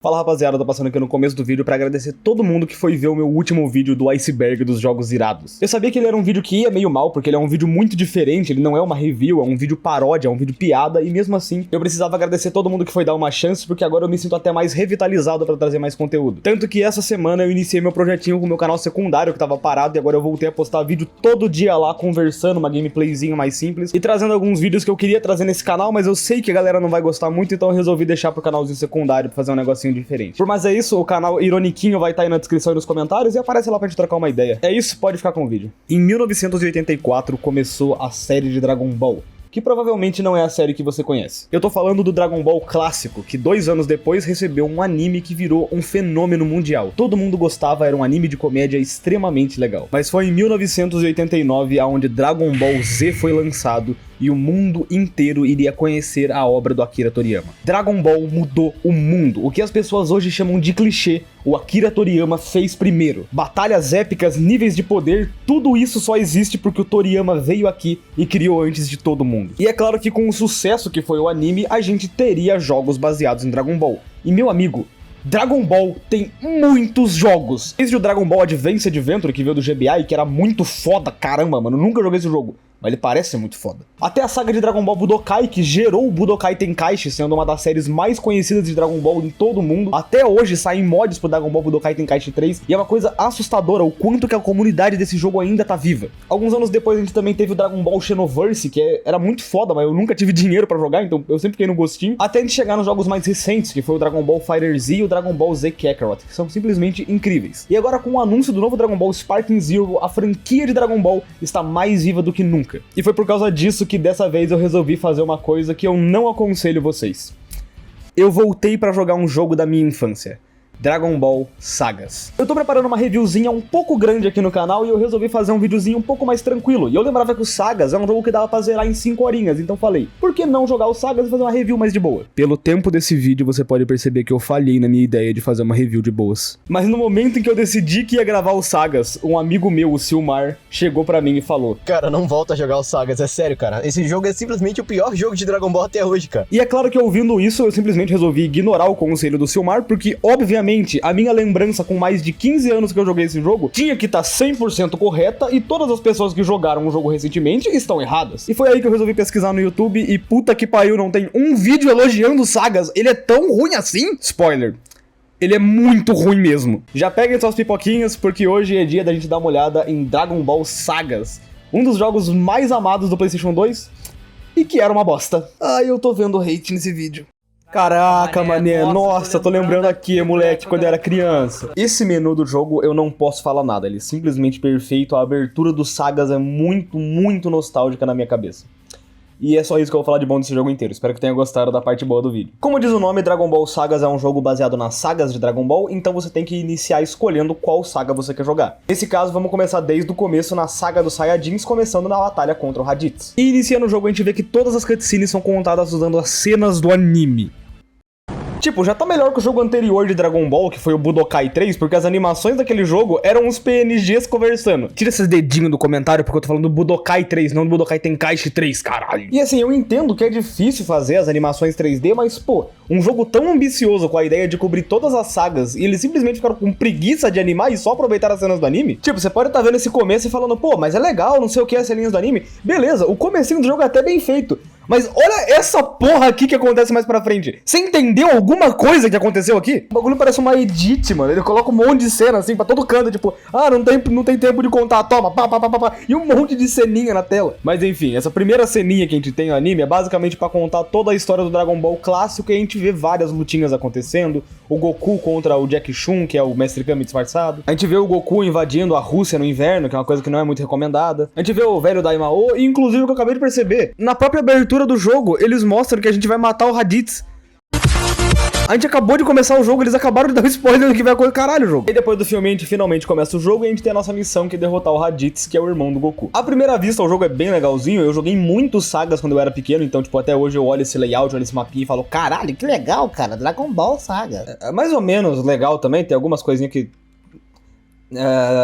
Fala rapaziada, tô passando aqui no começo do vídeo pra agradecer todo mundo que foi ver o meu último vídeo do Iceberg dos jogos irados. Eu sabia que ele era um vídeo que ia meio mal, porque ele é um vídeo muito diferente, ele não é uma review, é um vídeo paródia, é um vídeo piada, e mesmo assim, eu precisava agradecer todo mundo que foi dar uma chance, porque agora eu me sinto até mais revitalizado pra trazer mais conteúdo. Tanto que essa semana eu iniciei meu projetinho com o meu canal secundário, que tava parado, e agora eu voltei a postar vídeo todo dia lá, conversando, uma gameplayzinha mais simples, e trazendo alguns vídeos que eu queria trazer nesse canal, mas eu sei que a galera não vai gostar muito, então eu resolvi deixar pro canalzinho secundário pra fazer um negocinho diferente. Por mais é isso, o canal Ironiquinho vai estar aí na descrição e nos comentários e aparece lá pra gente trocar uma ideia. É isso, pode ficar com o vídeo. Em 1984 começou a série de Dragon Ball, que provavelmente não é a série que você conhece. Eu tô falando do Dragon Ball clássico, que 2 anos depois recebeu um anime que virou um fenômeno mundial. Todo mundo gostava, era um anime de comédia extremamente legal. Mas foi em 1989 aonde Dragon Ball Z foi lançado e o mundo inteiro iria conhecer a obra do Akira Toriyama. Dragon Ball mudou o mundo. O que as pessoas hoje chamam de clichê, o Akira Toriyama fez primeiro. Batalhas épicas, níveis de poder, tudo isso só existe porque o Toriyama veio aqui e criou antes de todo mundo. E é claro que com o sucesso que foi o anime, a gente teria jogos baseados em Dragon Ball. E meu amigo, Dragon Ball tem muitos jogos. Desde o Dragon Ball Advance Adventure, que veio do GBA e que era muito foda, caramba, mano, nunca joguei esse jogo. Mas ele parece ser muito foda. Até a saga de Dragon Ball Budokai, que gerou o Budokai Tenkaichi, sendo uma das séries mais conhecidas de Dragon Ball em todo o mundo. Até hoje saem mods pro Dragon Ball Budokai Tenkaichi 3, e é uma coisa assustadora o quanto que a comunidade desse jogo ainda tá viva. Alguns anos depois a gente também teve o Dragon Ball Xenoverse, que era muito foda, mas eu nunca tive dinheiro pra jogar, então eu sempre fiquei no gostinho. Até a gente chegar nos jogos mais recentes, que foi o Dragon Ball FighterZ e o Dragon Ball Z Kakarot, que são simplesmente incríveis. E agora com o anúncio do novo Dragon Ball Sparking Zero, a franquia de Dragon Ball está mais viva do que nunca. E foi por causa disso que dessa vez eu resolvi fazer uma coisa que eu não aconselho vocês. Eu voltei pra jogar um jogo da minha infância. Dragon Ball Sagas. Eu tô preparando uma reviewzinha um pouco grande aqui no canal e eu resolvi fazer um videozinho um pouco mais tranquilo. E eu lembrava que o Sagas é um jogo que dava pra zerar em 5 horinhas, então falei, por que não jogar o Sagas e fazer uma review mais de boa? Pelo tempo desse vídeo você pode perceber que eu falhei na minha ideia de fazer uma review de boas. Mas no momento em que eu decidi que ia gravar o Sagas, um amigo meu, o Silmar, chegou pra mim e falou: cara, não volta a jogar o Sagas, é sério, cara. Esse jogo é simplesmente o pior jogo de Dragon Ball até hoje, cara. E é claro que ouvindo isso, eu simplesmente resolvi ignorar o conselho do Silmar, porque, obviamente, a minha lembrança com mais de 15 anos que eu joguei esse jogo tinha que estar 100% correta e todas as pessoas que jogaram o jogo recentemente estão erradas. E foi aí que eu resolvi pesquisar no YouTube e puta que pariu, não tem um vídeo elogiando o Sagas. Ele é tão ruim assim? Spoiler. Ele é muito ruim mesmo. Já peguem suas pipoquinhas, porque hoje é dia da gente dar uma olhada em Dragon Ball Sagas, um dos jogos mais amados do PlayStation 2 e que era uma bosta. Ai, eu tô vendo hate nesse vídeo. Caraca, mané, nossa, tô lembrando aqui, moleque, quando eu era criança. Esse menu do jogo eu não posso falar nada, ele é simplesmente perfeito, a abertura dos Sagas é muito, muito nostálgica na minha cabeça. E é só isso que eu vou falar de bom desse jogo inteiro, espero que tenha gostado da parte boa do vídeo. Como diz o nome, Dragon Ball Sagas é um jogo baseado nas sagas de Dragon Ball, então você tem que iniciar escolhendo qual saga você quer jogar. Nesse caso, vamos começar desde o começo na saga dos Saiyajins, começando na batalha contra o Raditz. E iniciando o jogo a gente vê que todas as cutscenes são contadas usando as cenas do anime. Tipo, já tá melhor que o jogo anterior de Dragon Ball, que foi o Budokai 3, porque as animações daquele jogo eram uns PNGs conversando. Tira esses dedinhos do comentário, porque eu tô falando do Budokai 3, não do Budokai Tenkaichi 3, caralho. E assim, eu entendo que é difícil fazer as animações 3D, mas pô, um jogo tão ambicioso com a ideia de cobrir todas as sagas, e eles simplesmente ficaram com preguiça de animar e só aproveitar as cenas do anime? Tipo, você pode estar vendo esse começo e falando, pô, mas é legal, não sei o que, as ceninhas do anime. Beleza, o comecinho do jogo é até bem feito. Mas olha essa porra aqui que acontece mais pra frente. Você entendeu alguma coisa que aconteceu aqui? O bagulho parece uma edit, mano. Ele coloca um monte de cena, assim, pra todo canto. Tipo, ah, não tem tempo de contar, toma, pá, pá, pá, pá, pá. E um monte de ceninha na tela. Mas enfim, essa primeira ceninha que a gente tem no anime é basicamente pra contar toda a história do Dragon Ball clássico. E a gente vê várias lutinhas acontecendo. O Goku contra o Jack Chun, que é o Mestre Kami disfarçado. A gente vê o Goku invadindo a Rússia no inverno, que é uma coisa que não é muito recomendada. A gente vê o velho Daimao. E inclusive o que eu acabei de perceber, na própria abertura do jogo, eles mostram que a gente vai matar o Raditz. A gente acabou de começar o jogo, eles acabaram de dar um spoiler do que vai acontecer. Caralho, o jogo. E depois do filme a gente finalmente começa o jogo e a gente tem a nossa missão, que é derrotar o Raditz, que é o irmão do Goku. À primeira vista o jogo é bem legalzinho, eu joguei muitos Sagas quando eu era pequeno, então tipo, até hoje eu olho esse layout, olho esse mapinha e falo, caralho, que legal, cara, Dragon Ball Saga. É mais ou menos legal também, tem algumas coisinhas que...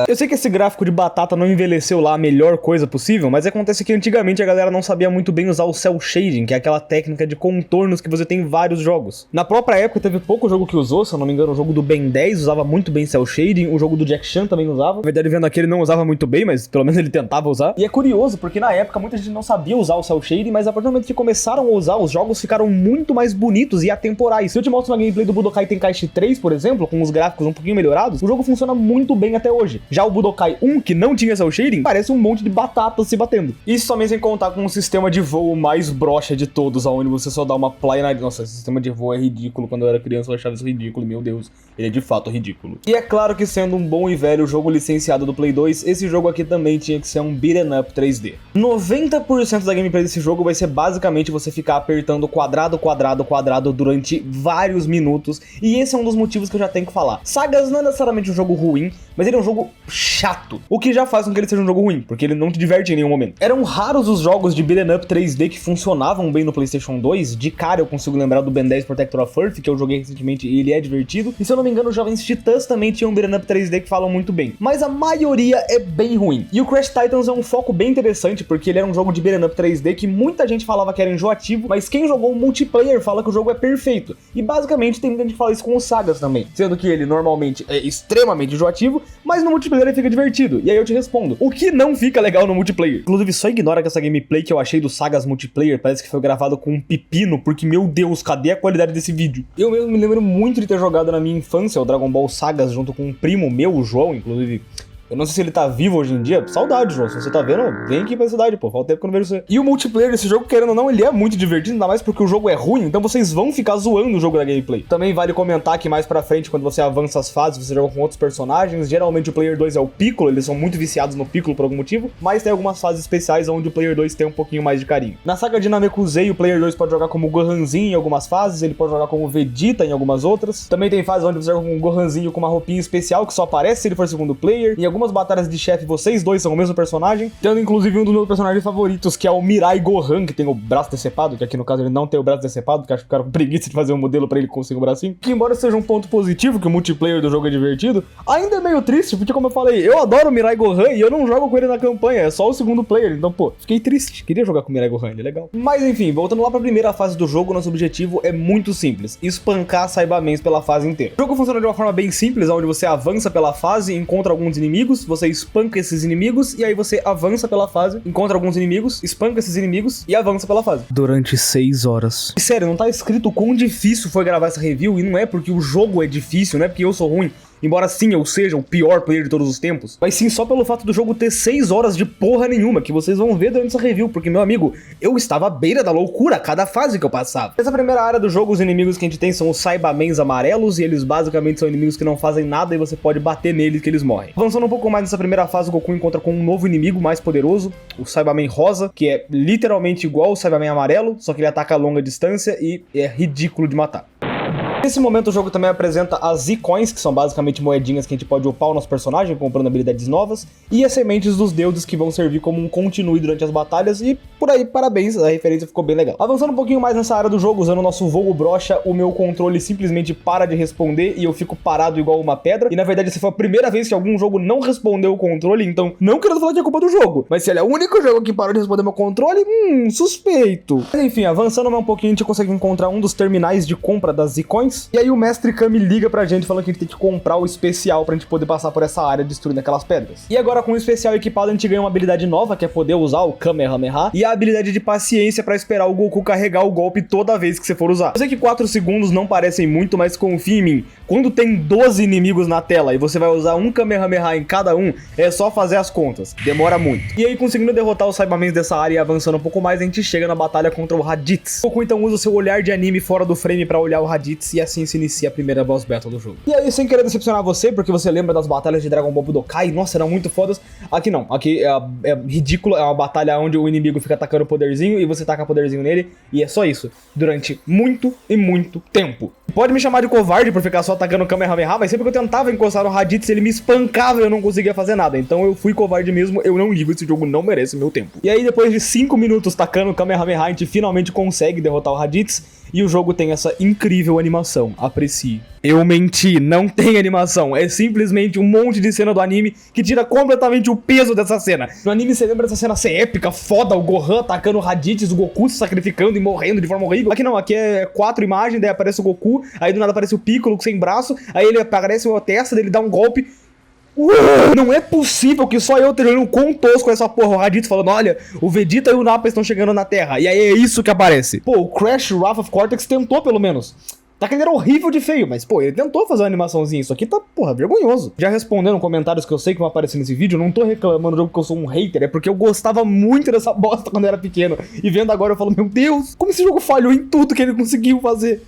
Eu sei que esse gráfico de batata não envelheceu lá a melhor coisa possível, mas acontece que antigamente a galera não sabia muito bem usar o cel shading, que é aquela técnica de contornos que você tem em vários jogos. Na própria época teve pouco jogo que usou, se eu não me engano, o jogo do Ben 10 usava muito bem cel shading, o jogo do Jack Chan também usava. Na verdade, vendo aqui ele não usava muito bem, mas pelo menos ele tentava usar. E é curioso, porque na época muita gente não sabia usar o cel shading, mas a partir do momento que começaram a usar, os jogos ficaram muito mais bonitos e atemporais. Se eu te mostro uma gameplay do Budokai Tenkaichi 3, por exemplo, com os gráficos um pouquinho melhorados, o jogo funciona muito bem até hoje. Já o Budokai 1, que não tinha cel shading, parece um monte de batatas se batendo. Isso também sem contar com o sistema de voo mais broxa de todos, onde você só dá uma play na... Nossa, esse sistema de voo é ridículo. Quando eu era criança eu achava isso ridículo, meu Deus. Ele é de fato ridículo. E é claro que sendo um bom e velho jogo licenciado do Play 2, esse jogo aqui também tinha que ser um beat'em up 3D. 90% da gameplay desse jogo vai ser basicamente você ficar apertando quadrado, quadrado, quadrado durante vários minutos, e esse é um dos motivos que eu já tenho que falar. Sagas não é necessariamente um jogo ruim, mas ele é um jogo chato, o que já faz com que ele seja um jogo ruim, porque ele não te diverte em nenhum momento. Eram raros os jogos de beat'em up 3D que funcionavam bem no PlayStation 2, de cara eu consigo lembrar do Ben 10 Protector of Earth, que eu joguei recentemente e ele é divertido, e se eu não me engano, os Jovens Titãs também tinham um beat'em up 3D que falam muito bem, mas a maioria é bem ruim. E o Crash Titans é um foco bem interessante, porque ele era um jogo de beat'em up 3D que muita gente falava que era enjoativo, mas quem jogou o multiplayer fala que o jogo é perfeito. E basicamente tem muita gente que fala isso com os Sagas também, sendo que ele normalmente é extremamente enjoativo, mas no multiplayer ele fica divertido. E aí eu te respondo, o que não fica legal no multiplayer? Inclusive, só ignora que essa gameplay que eu achei do Sagas multiplayer parece que foi gravado com um pepino, porque, meu Deus, cadê a qualidade desse vídeo? Eu mesmo me lembro muito de ter jogado na minha infância o Dragon Ball Sagas junto com um primo meu, o João, inclusive. Eu não sei se ele tá vivo hoje em dia. Saudade, João. Se você tá vendo, vem aqui pra cidade, pô. Falta tempo que eu não vejo você. E o multiplayer desse jogo, querendo ou não, ele é muito divertido, ainda mais porque o jogo é ruim, então vocês vão ficar zoando o jogo da gameplay. Também vale comentar que mais pra frente, quando você avança as fases, você joga com outros personagens. Geralmente o Player 2 é o Piccolo, eles são muito viciados no Piccolo por algum motivo, mas tem algumas fases especiais onde o Player 2 tem um pouquinho mais de carinho. Na saga de Namekusei, o Player 2 pode jogar como Gohanzinho em algumas fases, ele pode jogar como Vegeta em algumas outras. Também tem fases onde você joga com um Gohanzinho com uma roupinha especial que só aparece se ele for segundo player. Em algumas batalhas de chefe, vocês dois são o mesmo personagem, tendo inclusive um dos meus personagens favoritos, que é o Mirai Gohan, que tem o braço decepado, que aqui no caso ele não tem o braço decepado, que acho que ficaram com preguiça de fazer um modelo pra ele conseguir o bracinho, que embora seja um ponto positivo, que o multiplayer do jogo é divertido, ainda é meio triste, porque como eu falei, eu adoro o Mirai Gohan e eu não jogo com ele na campanha, é só o segundo player, então pô, fiquei triste, queria jogar com o Mirai Gohan, ele é legal. Mas enfim, voltando lá pra primeira fase do jogo, nosso objetivo é muito simples, espancar Saibamens pela fase inteira. O jogo funciona de uma forma bem simples, onde você avança pela fase, encontra alguns inimigos, você espanca esses inimigos, e aí você avança pela fase, encontra alguns inimigos, espanca esses inimigos e avança pela fase. Durante 6 horas. E sério, não tá escrito o quão difícil foi gravar essa review, e não é porque o jogo é difícil, não é porque eu sou ruim. Embora sim eu seja o pior player de todos os tempos, mas sim só pelo fato do jogo ter 6 horas de porra nenhuma, que vocês vão ver durante essa review, porque, meu amigo, eu estava à beira da loucura a cada fase que eu passava. Essa primeira área do jogo, os inimigos que a gente tem são os Saibamens amarelos, e eles basicamente são inimigos que não fazem nada e você pode bater neles que eles morrem. Avançando um pouco mais nessa primeira fase, o Goku encontra com um novo inimigo mais poderoso, o Saibamen rosa, que é literalmente igual ao Saibamen amarelo, só que ele ataca a longa distância e é ridículo de matar. Nesse momento o jogo também apresenta as Z-Coins, que são basicamente moedinhas que a gente pode upar o nosso personagem, comprando habilidades novas, e as sementes dos deuses, que vão servir como um continue durante as batalhas, e por aí, parabéns, a referência ficou bem legal. Avançando um pouquinho mais nessa área do jogo, usando o nosso voo brocha, o meu controle simplesmente para de responder, e eu fico parado igual uma pedra, e na verdade essa foi a primeira vez que algum jogo não respondeu o controle, então não querendo falar que é culpa do jogo, mas se ele é o único jogo que parou de responder meu controle, suspeito. Mas enfim, avançando mais um pouquinho, a gente consegue encontrar um dos terminais de compra das Z-Coins, e aí o Mestre Kami liga pra gente falando que a gente tem que comprar o especial pra gente poder passar por essa área destruindo aquelas pedras. E agora com o especial equipado a gente ganha uma habilidade nova, que é poder usar o Kamehameha, e a habilidade de paciência pra esperar o Goku carregar o golpe toda vez que você for usar. Eu sei que 4 segundos não parecem muito, mas confia em mim, quando tem 12 inimigos na tela e você vai usar um Kamehameha em cada um, é só fazer as contas, demora muito. E aí conseguindo derrotar os Saibamens dessa área e avançando um pouco mais, a gente chega na batalha contra o Raditz. O Goku então usa o seu olhar de anime fora do frame pra olhar o Raditz e assim se inicia a primeira boss battle do jogo. E aí, sem querer decepcionar você, porque você lembra das batalhas de Dragon Ball Budokai, nossa, eram muito fodas. Aqui não, aqui é ridículo, é uma batalha onde o inimigo fica atacando o poderzinho e você taca poderzinho nele, e é só isso, durante muito e muito tempo. Pode me chamar de covarde por ficar só atacando o Kamehameha, mas sempre que eu tentava encostar no Raditz, ele me espancava e eu não conseguia fazer nada. Então eu fui covarde mesmo, eu não ligo, esse jogo não merece meu tempo. E aí, depois de 5 minutos tacando o Kamehameha, a gente finalmente consegue derrotar o Raditz. e o jogo tem essa incrível animação, aprecie. Eu menti, não tem animação, é simplesmente um monte de cena do anime que tira completamente o peso dessa cena. No anime você lembra dessa cena ser épica, foda, o Gohan atacando o Raditz, o Goku se sacrificando e morrendo de forma horrível. Aqui não, aqui é 4 imagens, daí aparece o Goku, aí do nada aparece o Piccolo sem braço, aí ele aparece a testa dele, dá um golpe. Não é possível que só eu esteja o quão tosco essa porra. O Raditz falando, olha, o Vegeta e o Nappa estão chegando na Terra. E aí é isso que aparece. Pô, o Crash Wrath of Cortex tentou pelo menos. Tá que ele era horrível de feio, mas, pô, ele tentou fazer uma animaçãozinha. Isso aqui tá, porra, vergonhoso. Já respondendo comentários que eu sei que vão aparecer nesse vídeo, eu não tô reclamando do jogo porque eu sou um hater, é porque eu gostava muito dessa bosta quando eu era pequeno. E vendo agora eu falo, meu Deus, como esse jogo falhou em tudo que ele conseguiu fazer.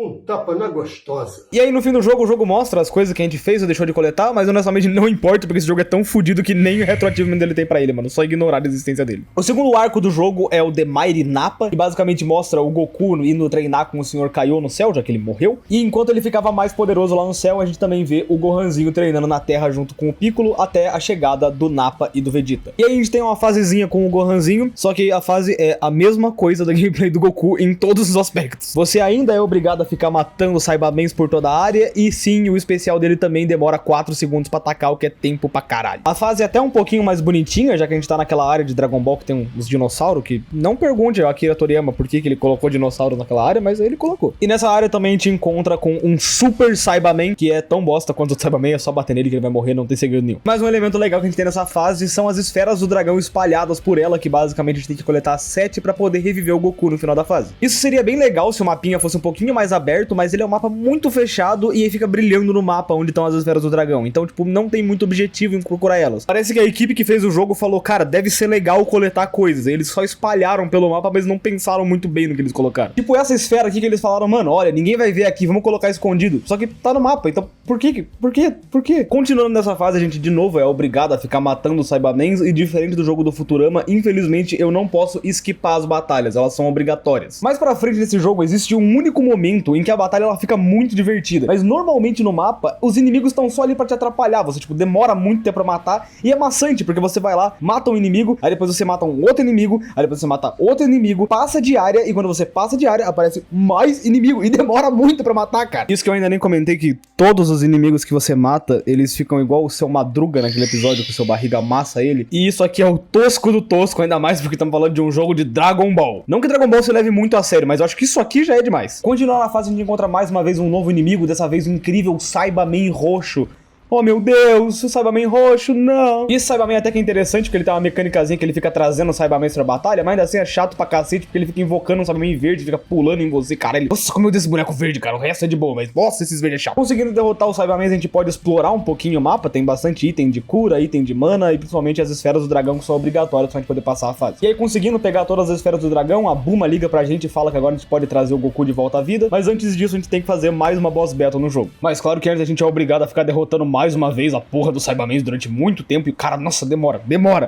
Um tapa na gostosa. E aí no fim do jogo, o jogo mostra as coisas que a gente fez ou deixou de coletar, mas honestamente não importa, porque esse jogo é tão fodido que nem o retroativamente dele tem pra ele, mano. Só ignorar a existência dele. O segundo arco do jogo é o The Mighty Nappa, que basicamente mostra o Goku indo treinar com o Sr. Kaiô no céu, já que ele morreu. E enquanto ele ficava mais poderoso lá no céu, a gente também vê o Gohanzinho treinando na Terra junto com o Piccolo até a chegada do Nappa e do Vegeta. E aí a gente tem uma fasezinha com o Gohanzinho, só que a fase é a mesma coisa da gameplay do Goku em todos os aspectos. Você ainda é obrigado a ficar matando Saibamens por toda a área, e sim, o especial dele também demora 4 segundos pra atacar, o que é tempo pra caralho. A fase é até um pouquinho mais bonitinha, já que a gente tá naquela área de Dragon Ball que tem uns dinossauros, que não pergunte ao Akira Toriyama por que ele colocou dinossauros naquela área, mas ele colocou. E nessa área também a gente encontra com um Super Saibaman, que é tão bosta quanto o Saibaman, é só bater nele que ele vai morrer, não tem segredo nenhum. Mas um elemento legal que a gente tem nessa fase são as esferas do dragão espalhadas por ela, que basicamente a gente tem que coletar 7 pra poder reviver o Goku no final da fase. Isso seria bem legal se o mapinha fosse um pouquinho mais aberto, mas ele é um mapa muito fechado e aí fica brilhando no mapa onde estão as esferas do dragão. Então, tipo, não tem muito objetivo em procurar elas. Parece que a equipe que fez o jogo falou, cara, deve ser legal coletar coisas. E eles só espalharam pelo mapa, mas não pensaram muito bem no que eles colocaram. Tipo, essa esfera aqui que eles falaram, mano, olha, ninguém vai ver aqui, vamos colocar escondido. Só que tá no mapa, então por quê? Por quê? Por quê? Continuando nessa fase, a gente de novo é obrigado a ficar matando os Saibamens e diferente do jogo do Futurama, infelizmente eu não posso esquipar as batalhas, elas são obrigatórias. Mais pra frente nesse jogo existe um único momento em que a batalha ela fica muito divertida, mas normalmente no mapa os inimigos estão só ali pra te atrapalhar, você tipo demora muito tempo pra matar e é maçante, porque você vai lá, mata um inimigo, aí depois você mata um outro inimigo, aí depois você mata outro inimigo, passa de área e quando você passa de área aparece mais inimigo e demora muito pra matar, cara. Isso que eu ainda nem comentei, que todos os inimigos que você mata, eles ficam igual o seu Madruga naquele episódio que o seu barriga amassa ele, e isso aqui é o tosco do tosco, ainda mais porque estamos falando de um jogo de Dragon Ball. Não que Dragon Ball se leve muito a sério, mas eu acho que isso aqui já é demais. Continuando na fase, a gente encontra mais uma vez um novo inimigo, dessa vez o incrível Saibaman roxo. Oh meu Deus, o Saibaman roxo, não. E esse Saibaman até que é interessante, porque ele tem uma mecânicazinha que ele fica trazendo o Saibaman pra batalha, mas ainda assim é chato pra cacete, porque ele fica invocando um Saibaman verde, fica pulando em você, cara. Ele, nossa, como eu desse boneco verde, cara, o resto é de boa, mas nossa, esses verdes é chato. Conseguindo derrotar os Saibaman, a gente pode explorar um pouquinho o mapa, tem bastante item de cura, item de mana, e principalmente as esferas do dragão que são obrigatórias pra gente poder passar a fase. E aí, conseguindo pegar todas as esferas do dragão, a Bulma liga pra gente e fala que agora a gente pode trazer o Goku de volta à vida, mas antes disso a gente tem que fazer mais uma boss battle no jogo. Mas claro que antes a gente é obrigado a ficar derrotando mais uma vez a porra dos Saibamens durante muito tempo e, cara, nossa, demora.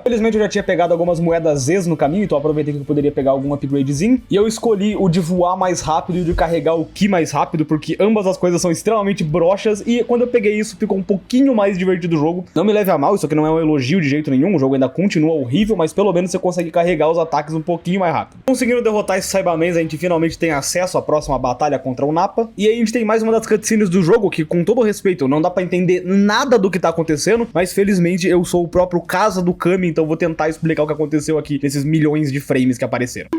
Felizmente eu já tinha pegado algumas moedas Z no caminho, então eu aproveitei que eu poderia pegar algum upgradezinho, e eu escolhi o de voar mais rápido e o de carregar o Ki mais rápido, porque ambas as coisas são extremamente broxas, e quando eu peguei isso, ficou um pouquinho mais divertido o jogo. Não me leve a mal, isso aqui não é um elogio de jeito nenhum, o jogo ainda continua horrível, mas pelo menos você consegue carregar os ataques um pouquinho mais rápido. Conseguindo derrotar esses Saibamens, a gente finalmente tem acesso à próxima batalha contra o Nappa, e aí a gente tem mais uma das cutscenes do jogo, que com todo respeito, não dá pra entender nada do que tá acontecendo, mas felizmente eu sou o próprio Casa do Kami, então vou tentar explicar o que aconteceu aqui nesses milhões de frames que apareceram.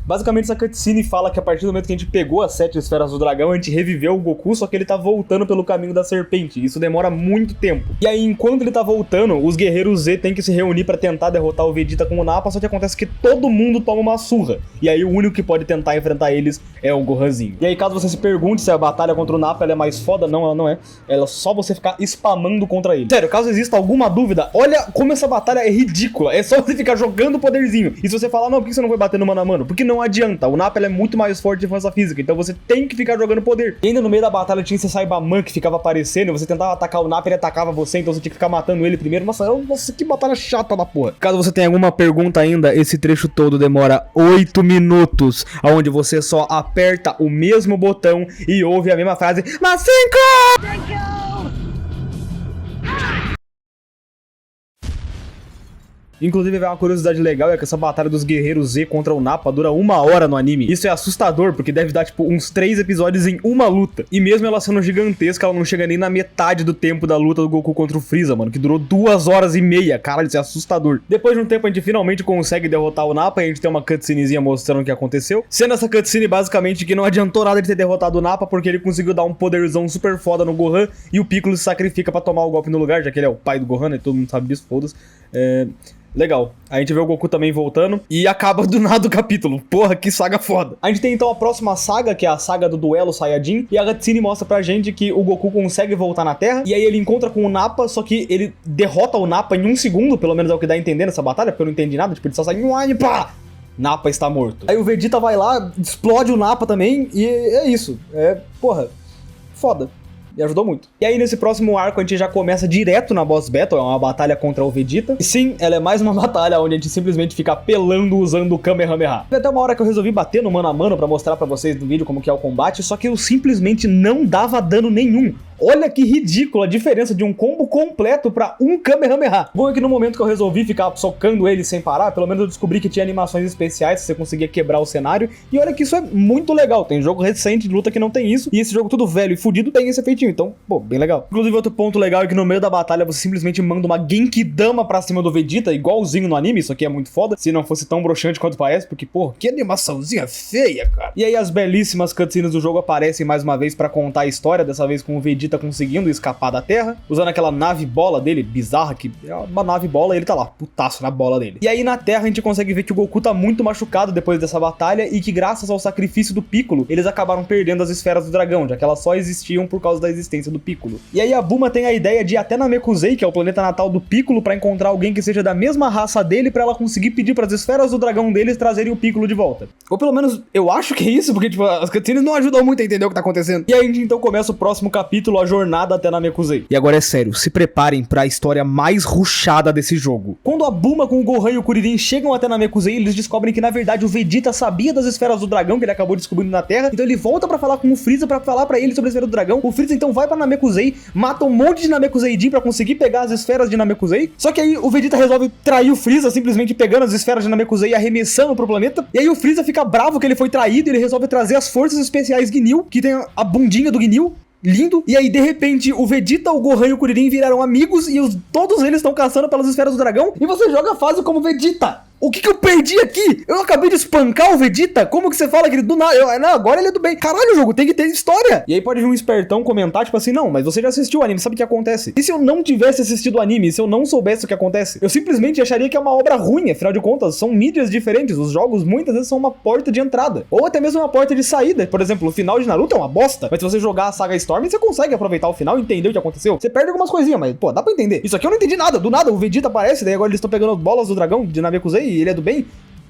Basicamente essa cutscene fala que a partir do momento que a gente pegou as 7 esferas do dragão, a gente reviveu o Goku, só que ele tá voltando pelo caminho da serpente, isso demora muito tempo. E aí, enquanto ele tá voltando, os guerreiros Z têm que se reunir pra tentar derrotar o Vegeta com o Nappa, só que acontece que todo mundo toma uma surra. E aí o único que pode tentar enfrentar eles é o Gohanzinho. E aí, caso você se pergunte se a batalha contra o Nappa ela é mais foda, não, ela não é. Ela é só você ficar spamando contra ele. Sério, caso exista alguma dúvida, olha como essa batalha é ridícula. É só você ficar jogando o poderzinho. E se você falar, não, por que você não vai bater no mano a mano? Porque não adianta, o Nappa é muito mais forte de força física, então você tem que ficar jogando poder. E ainda no meio da batalha tinha esse Saibaman que ficava aparecendo, você tentava atacar o Nappa, ele atacava você, então você tinha que ficar matando ele primeiro. Nossa, que batalha chata da porra. Caso você tenha alguma pergunta ainda, esse trecho todo demora 8 minutos, onde você só aperta o mesmo botão e ouve a mesma frase, mas 5! Inclusive, é uma curiosidade legal, é que essa batalha dos guerreiros Z contra o Nappa dura 1 hora no anime. Isso é assustador, porque deve dar, tipo, uns 3 episódios em uma luta. E mesmo ela sendo gigantesca, ela não chega nem na metade do tempo da luta do Goku contra o Freeza, mano, que durou 2 horas e meia. Caralho, isso é assustador. Depois de um tempo, a gente finalmente consegue derrotar o Nappa, e a gente tem uma cutscenezinha mostrando o que aconteceu. Sendo essa cutscene, basicamente, que não adiantou nada de ter derrotado o Nappa, porque ele conseguiu dar um poderzão super foda no Gohan, e o Piccolo se sacrifica pra tomar o golpe no lugar, já que ele é o pai do Gohan, né? Todo mundo sabe disso, foda-se. Legal. A gente vê o Goku também voltando e acaba do nada o capítulo. Porra, que saga foda. A gente tem então a próxima saga, que é a saga do duelo Saiyajin, e a cutscene mostra pra gente que o Goku consegue voltar na Terra, e aí ele encontra com o Nappa, só que ele derrota o Nappa em 1 segundo, pelo menos é o que dá a entender nessa batalha, porque eu não entendi nada, tipo, ele só sai, pá! Nappa está morto. Aí o Vegeta vai lá, explode o Nappa também, e é isso. Porra, foda. E ajudou muito. E aí, nesse próximo arco, a gente já começa direto na Boss Battle, é uma batalha contra o Vegeta. E sim, ela é mais uma batalha onde a gente simplesmente fica apelando usando o Kamehameha. Teve até uma hora que eu resolvi bater no mano a mano pra mostrar pra vocês no vídeo como que é o combate, só que eu simplesmente não dava dano nenhum. Olha que ridícula a diferença de um combo completo pra um Kamehameha. Bom é que no momento que eu resolvi ficar socando ele sem parar, pelo menos eu descobri que tinha animações especiais, que você conseguia quebrar o cenário. E olha que isso é muito legal. Tem jogo recente de luta que não tem isso. E esse jogo tudo velho e fudido tem esse efeitinho. Então, pô, bem legal. Inclusive, outro ponto legal é que no meio da batalha você simplesmente manda uma Genkidama pra cima do Vegeta, igualzinho no anime. Isso aqui é muito foda. Se não fosse tão broxante quanto parece, porque, pô, que animaçãozinha feia, cara. E aí as belíssimas cutscenes do jogo aparecem mais uma vez pra contar a história, dessa vez com o Vegeta conseguindo escapar da Terra, usando aquela nave bola dele, bizarra, que é uma nave bola, e ele tá lá, putaço na bola dele. E aí na Terra a gente consegue ver que o Goku tá muito machucado depois dessa batalha, e que graças ao sacrifício do Piccolo, eles acabaram perdendo as esferas do dragão, já que elas só existiam por causa da existência do Piccolo. E aí a Bulma tem a ideia de ir até Namekusei, que é o planeta natal do Piccolo, pra encontrar alguém que seja da mesma raça dele, pra ela conseguir pedir pras esferas do dragão deles trazerem o Piccolo de volta. Ou pelo menos, eu acho que é isso, porque tipo, as cutscenes não ajudam muito a entender o que tá acontecendo. E aí a gente então começa o próximo capítulo, a jornada até Namekusei. E agora é sério, se preparem pra história mais rushada desse jogo. Quando a Bulma com o Gohan e o Kuririn chegam até Namekusei, eles descobrem que na verdade o Vegeta sabia das esferas do dragão que ele acabou descobrindo na Terra, então ele volta pra falar com o Freeza pra falar pra ele sobre a esfera do dragão. O Freeza então vai pra Namekusei, mata um monte de Namekuseidin pra conseguir pegar as esferas de Namekusei, só que aí o Vegeta resolve trair o Freeza, simplesmente pegando as esferas de Namekusei e arremessando pro planeta, e aí o Freeza fica bravo que ele foi traído e ele resolve trazer as forças especiais Ginyu, que tem a bundinha do Ginyu, lindo, e aí de repente o Vegeta, o Gohan e o Kuririn viraram amigos e todos eles estão caçando pelas esferas do dragão, e você joga a fase como Vegeta. O que eu perdi aqui? Eu acabei de espancar o Vegeta? Como que você fala que ele do nada... Não, agora ele é do bem. Caralho, o jogo tem que ter história. E aí pode vir um espertão comentar, tipo assim, não, mas você já assistiu o anime, sabe o que acontece? E se eu não tivesse assistido o anime, se eu não soubesse o que acontece? Eu simplesmente acharia que é uma obra ruim, afinal de contas, são mídias diferentes. Os jogos muitas vezes são uma porta de entrada. Ou até mesmo uma porta de saída. Por exemplo, o final de Naruto é uma bosta, mas se você jogar a saga Storm, você consegue aproveitar o final e entender o que aconteceu. Você perde algumas coisinhas, mas, pô, dá pra entender. Isso aqui eu não entendi nada. Do nada, o Vegeta aparece, daí agora eles estão pegando as bolas do dragão de Namekusei e ele é do bem.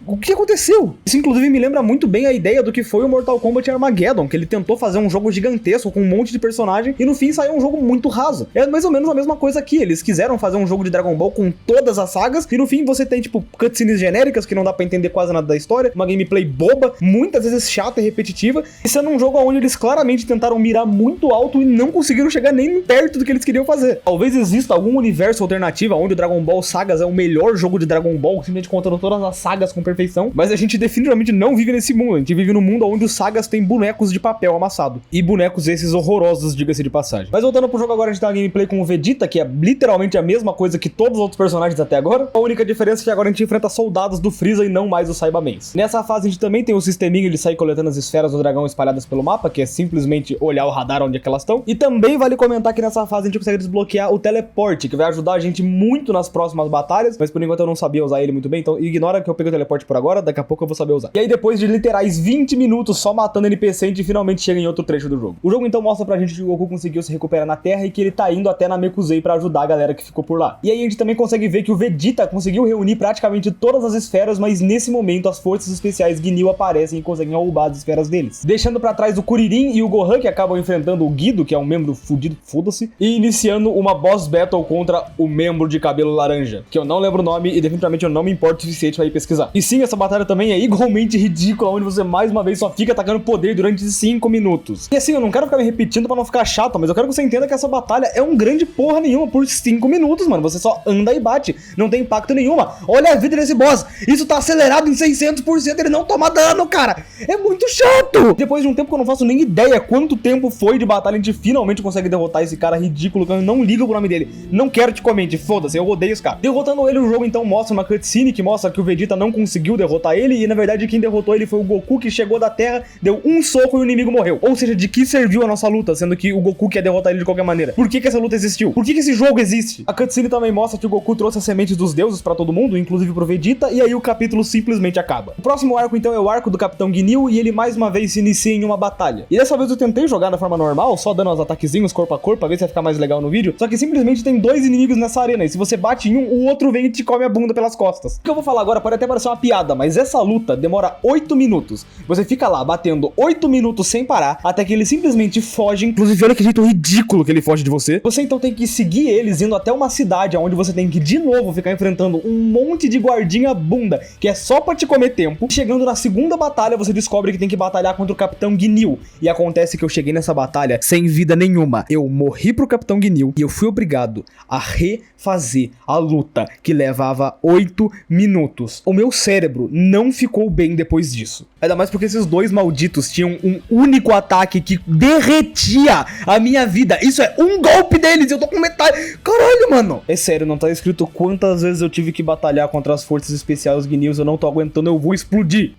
O que aconteceu? Isso inclusive me lembra muito bem a ideia do que foi o Mortal Kombat Armageddon, que ele tentou fazer um jogo gigantesco com um monte de personagem e no fim saiu um jogo muito raso. É mais ou menos a mesma coisa aqui, eles quiseram fazer um jogo de Dragon Ball com todas as sagas e no fim você tem tipo cutscenes genéricas que não dá pra entender quase nada da história, uma gameplay boba, muitas vezes chata e repetitiva, e sendo um jogo onde eles claramente tentaram mirar muito alto e não conseguiram chegar nem perto do que eles queriam fazer. Talvez exista algum universo alternativo onde o Dragon Ball Sagas é o melhor jogo de Dragon Ball, simplesmente contando todas as sagas com perfeição, mas a gente definitivamente não vive nesse mundo. A gente vive num mundo onde os sagas têm bonecos de papel amassado. E bonecos esses horrorosos, diga-se de passagem. Mas voltando pro jogo agora, a gente tem uma gameplay com o Vegeta, que é literalmente a mesma coisa que todos os outros personagens até agora. A única diferença é que agora a gente enfrenta soldados do Freeza e não mais os Saibamens. Nessa fase a gente também tem o sisteminha de sair coletando as esferas do dragão espalhadas pelo mapa, que é simplesmente olhar o radar onde é que elas estão. E também vale comentar que nessa fase a gente consegue desbloquear o teleporte, que vai ajudar a gente muito nas próximas batalhas, mas por enquanto eu não sabia usar ele muito bem, então ignora que eu peguei o teleporte por agora, daqui a pouco eu vou saber usar. E aí depois de literais 20 minutos só matando NPC, a gente finalmente chega em outro trecho do jogo. O jogo então mostra pra gente que o Goku conseguiu se recuperar na Terra e que ele tá indo até Namekusei pra ajudar a galera que ficou por lá. E aí a gente também consegue ver que o Vegeta conseguiu reunir praticamente todas as esferas, mas nesse momento as forças especiais Ginyu aparecem e conseguem roubar as esferas deles. Deixando pra trás o Kuririn e o Gohan, que acabam enfrentando o Guido, que é um membro fudido, foda-se, e iniciando uma boss battle contra o membro de cabelo laranja, que eu não lembro o nome e definitivamente eu não me importo o suficiente pra ir pesquisar. E sim, essa batalha também é igualmente ridícula, onde você mais uma vez só fica atacando poder durante 5 minutos. E assim, eu não quero ficar me repetindo pra não ficar chato, mas eu quero que você entenda que essa batalha é um grande porra nenhuma por 5 minutos, mano. Você só anda e bate, não tem impacto nenhuma. Olha a vida desse boss, isso tá acelerado em 600%, ele não toma dano, cara. É muito chato. Depois de um tempo que eu não faço nem ideia quanto tempo foi de batalha, a gente finalmente consegue derrotar esse cara ridículo, que eu não ligo pro nome dele. Não quero te comente, foda-se, eu odeio esse cara. Derrotando ele, o jogo então mostra uma cutscene que mostra que o Vegeta não conseguiu derrotar ele, e na verdade quem derrotou ele foi o Goku, que chegou da Terra, deu um soco e o inimigo morreu. Ou seja, de que serviu a nossa luta, sendo que o Goku quer derrotar ele de qualquer maneira? Por que essa luta existiu? Por que esse jogo existe? A cutscene também mostra que o Goku trouxe as sementes dos deuses pra todo mundo, inclusive pro Vegeta, e aí o capítulo simplesmente acaba. O próximo arco então é o arco do Capitão Ginyu, e ele mais uma vez se inicia em uma batalha. E dessa vez eu tentei jogar da forma normal, só dando uns ataquezinhos corpo a corpo, pra ver se vai ficar mais legal no vídeo, só que simplesmente tem 2 inimigos nessa arena, e se você bate em um, o outro vem e te come a bunda pelas costas. O que eu vou falar agora pode até parecer uma piada, mas essa luta demora 8 minutos. Você fica lá batendo 8 minutos sem parar, até que eles simplesmente fogem. Inclusive, olha que jeito ridículo que ele foge de você. Você então tem que seguir eles, indo até uma cidade, onde você tem que de novo ficar enfrentando um monte de guardinha bunda, que é só pra te comer tempo. Chegando na segunda batalha, você descobre que tem que batalhar contra o Capitão Ginyu. E acontece que eu cheguei nessa batalha sem vida nenhuma. Eu morri pro Capitão Ginyu e eu fui obrigado a refazer a luta, que levava 8 minutos. O meu cérebro não ficou bem depois disso. Ainda mais porque esses 2 malditos tinham um único ataque que derretia a minha vida. Isso é um golpe deles, eu tô com metade. Caralho, mano. É sério, não tá escrito quantas vezes eu tive que batalhar contra as forças especiais Gnyus. Eu não tô aguentando, eu vou explodir.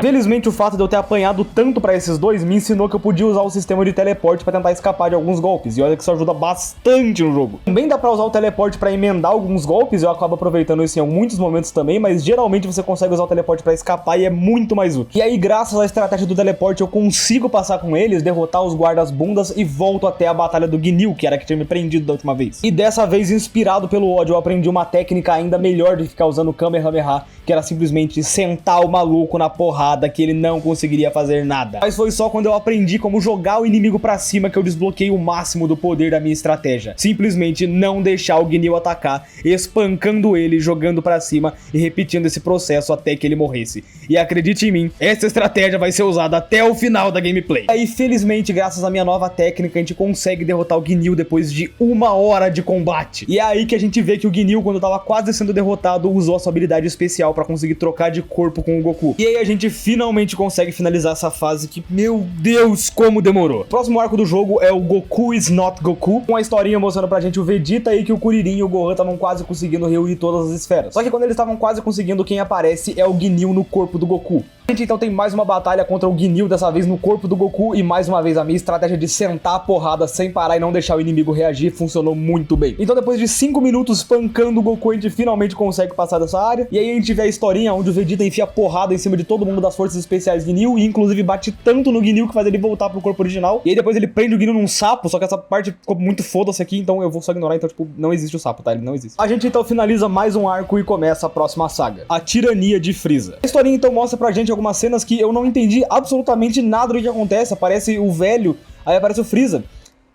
Felizmente, o fato de eu ter apanhado tanto pra esses 2 me ensinou que eu podia usar o sistema de teleporte pra tentar escapar de alguns golpes, e olha que isso ajuda bastante no jogo. Também dá pra usar o teleporte pra emendar alguns golpes, eu acabo aproveitando isso em muitos momentos também, mas geralmente você consegue usar o teleporte pra escapar e é muito mais útil. E aí, graças à estratégia do teleporte, eu consigo passar com eles, derrotar os guardas bundas e volto até a batalha do Ginyu, que era que tinha me prendido da última vez. E dessa vez, inspirado pelo ódio, eu aprendi uma técnica ainda melhor de ficar usando o Kamehameha, que era simplesmente sentar o maluco na porrada, que ele não conseguiria fazer nada. Mas foi só quando eu aprendi como jogar o inimigo pra cima que eu desbloqueei o máximo do poder da minha estratégia. Simplesmente não deixar o Ginyu atacar, espancando ele, jogando pra cima e repetindo esse processo até que ele morresse. E acredite em mim, essa estratégia vai ser usada até o final da gameplay. Aí, felizmente, graças à minha nova técnica, a gente consegue derrotar o Ginyu depois de 1 hora de combate. E é aí que a gente vê que o Ginyu, quando tava quase sendo derrotado, usou a sua habilidade especial pra conseguir trocar de corpo com o Goku. E aí a gente finalmente consegue finalizar essa fase que, meu Deus, como demorou. O próximo arco do jogo é o Goku is not Goku, com a historinha mostrando pra gente o Vegeta e que o Kuririn e o Gohan estavam quase conseguindo reunir todas as esferas. Só que quando eles estavam quase conseguindo, quem aparece é o Ginyu no corpo do Goku. A gente então tem mais uma batalha contra o Ginyu, dessa vez no corpo do Goku, e mais uma vez a minha estratégia de sentar a porrada sem parar e não deixar o inimigo reagir funcionou muito bem. Então depois de 5 minutos espancando o Goku, a gente finalmente consegue passar dessa área, e aí a gente vê a historinha onde o Vegeta enfia porrada em cima de todo mundo das forças especiais Ginyu, e inclusive bate tanto no Ginyu que faz ele voltar pro corpo original, e aí depois ele prende o Ginyu num sapo, só que essa parte ficou muito foda-se aqui, então eu vou só ignorar, então tipo, não existe o sapo, tá? Ele não existe. A gente então finaliza mais um arco e começa a próxima saga, a Tirania de Frieza. A historinha então mostra pra gente algumas cenas que eu não entendi absolutamente nada do que acontece. Aparece o velho, aí aparece o Frieza.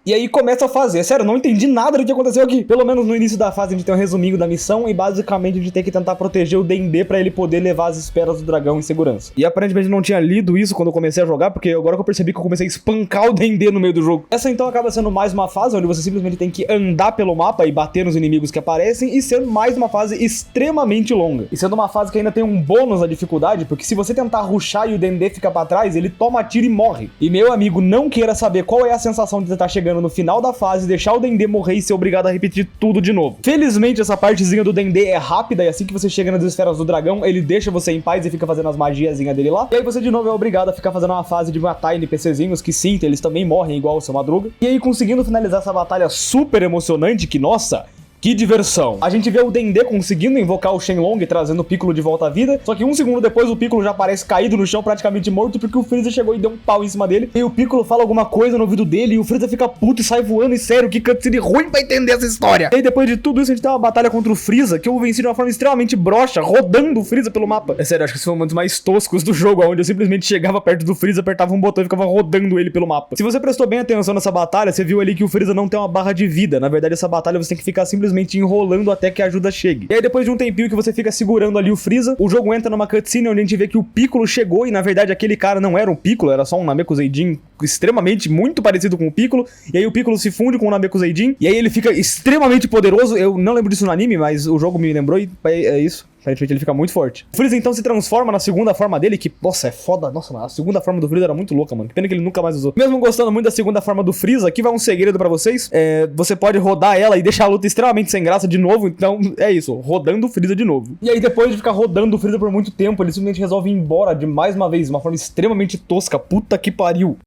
E aí começa a fase. É sério, não entendi nada do que aconteceu aqui. Pelo menos no início da fase a gente tem um resuminho da missão e basicamente a gente tem que tentar proteger o Dendê pra ele poder levar as esferas do dragão em segurança. E aparentemente eu não tinha lido isso quando eu comecei a jogar, porque agora que eu percebi que eu comecei a espancar o Dendê no meio do jogo. Essa então acaba sendo mais uma fase onde você simplesmente tem que andar pelo mapa e bater nos inimigos que aparecem, e sendo mais uma fase extremamente longa. E sendo uma fase que ainda tem um bônus na dificuldade, porque se você tentar rushar e o Dendê fica pra trás, ele toma tiro e morre. E meu amigo, não queira saber qual é a sensação de estar chegando no final da fase, deixar o Dendê morrer e ser obrigado a repetir tudo de novo. Felizmente essa partezinha do Dendê é rápida, e assim que você chega nas esferas do dragão, ele deixa você em paz e fica fazendo as magiazinhas dele lá. E aí você de novo é obrigado a ficar fazendo uma fase de matar NPCzinhos que sim, eles também morrem igual o seu Madruga. E aí conseguindo finalizar essa batalha super emocionante que, nossa, que diversão. A gente vê o Dendê conseguindo invocar o Shenlong, trazendo o Piccolo de volta à vida, só que 1 segundo depois o Piccolo já aparece caído no chão, praticamente morto, porque o Freeza chegou e deu um pau em cima dele, e o Piccolo fala alguma coisa no ouvido dele, e o Freeza fica puto e sai voando, e sério, que cutscene ruim pra entender essa história. E aí depois de tudo isso a gente tem uma batalha contra o Freeza, que eu venci de uma forma extremamente broxa, rodando o Freeza pelo mapa. É sério, acho que esse foi um dos mais toscos do jogo, onde eu simplesmente chegava perto do Freeza, apertava um botão e ficava rodando ele pelo mapa. Se você prestou bem atenção nessa batalha, você viu ali que o Freeza não tem uma barra de vida. Na verdade, essa batalha você tem que ficar simplesmente simplesmente enrolando até que a ajuda chegue. E aí depois de um tempinho que você fica segurando ali o Freeza, o jogo entra numa cutscene onde a gente vê que o Piccolo chegou e na verdade aquele cara não era um Piccolo, era só um Namekuseidin extremamente muito parecido com o Piccolo, e aí o Piccolo se funde com o Namekuseidin, e aí ele fica extremamente poderoso. Eu não lembro disso no anime, mas o jogo me lembrou e é isso. Aparentemente ele fica muito forte. O Freeza então se transforma na segunda forma dele, que, nossa, é foda. Nossa, a segunda forma do Freeza era muito louca, mano. Que pena que ele nunca mais usou. Mesmo gostando muito da segunda forma do Freeza, aqui vai um segredo pra vocês. Você pode rodar ela e deixar a luta extremamente sem graça de novo. Então, é isso, rodando o Freeza de novo. E aí, depois de ficar rodando o Freeza por muito tempo, ele simplesmente resolve ir embora de mais uma vez, de uma forma extremamente tosca. Puta que pariu.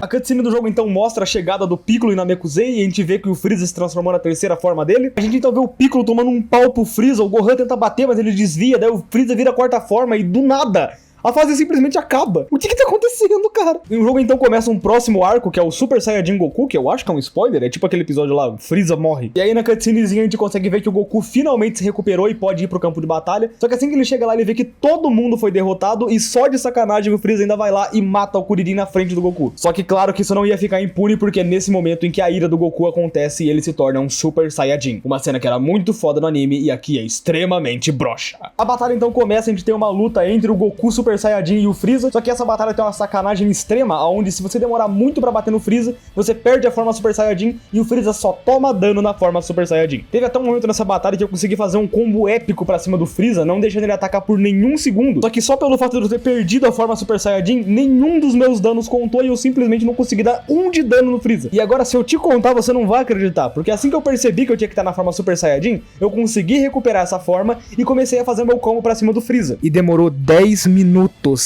A cutscene do jogo então mostra a chegada do Piccolo e Namekusei, e a gente vê que o Freeza se transformou na terceira forma dele. A gente então vê o Piccolo tomando um pau pro Freeza, o Gohan tenta bater, mas ele desvia, daí o Freeza vira a quarta forma e do nada a fase simplesmente acaba. O que tá acontecendo, cara? E o jogo então começa um próximo arco, que é o Super Saiyajin Goku, que eu acho que é um spoiler, é tipo aquele episódio lá, Freeza morre. E aí na cutscenezinha a gente consegue ver que o Goku finalmente se recuperou e pode ir pro campo de batalha. Só que assim que ele chega lá, ele vê que todo mundo foi derrotado e só de sacanagem o Freeza ainda vai lá e mata o Kuririn na frente do Goku. Só que claro que isso não ia ficar impune, porque é nesse momento em que a ira do Goku acontece e ele se torna um Super Saiyajin. Uma cena que era muito foda no anime e aqui é extremamente broxa. A batalha então começa, a gente tem uma luta entre o Goku Super Saiyajin e o Freeza, só que essa batalha tem uma sacanagem extrema, onde se você demorar muito pra bater no Freeza, você perde a forma Super Saiyajin e o Freeza só toma dano na forma Super Saiyajin. Teve até um momento nessa batalha que eu consegui fazer um combo épico pra cima do Freeza, não deixando ele atacar por nenhum segundo, só que só pelo fato de eu ter perdido a forma Super Saiyajin, nenhum dos meus danos contou e eu simplesmente não consegui dar um de dano no Freeza. E agora se eu te contar, você não vai acreditar, porque assim que eu percebi que eu tinha que estar na forma Super Saiyajin, eu consegui recuperar essa forma e comecei a fazer meu combo pra cima do Freeza. E demorou 10 minutos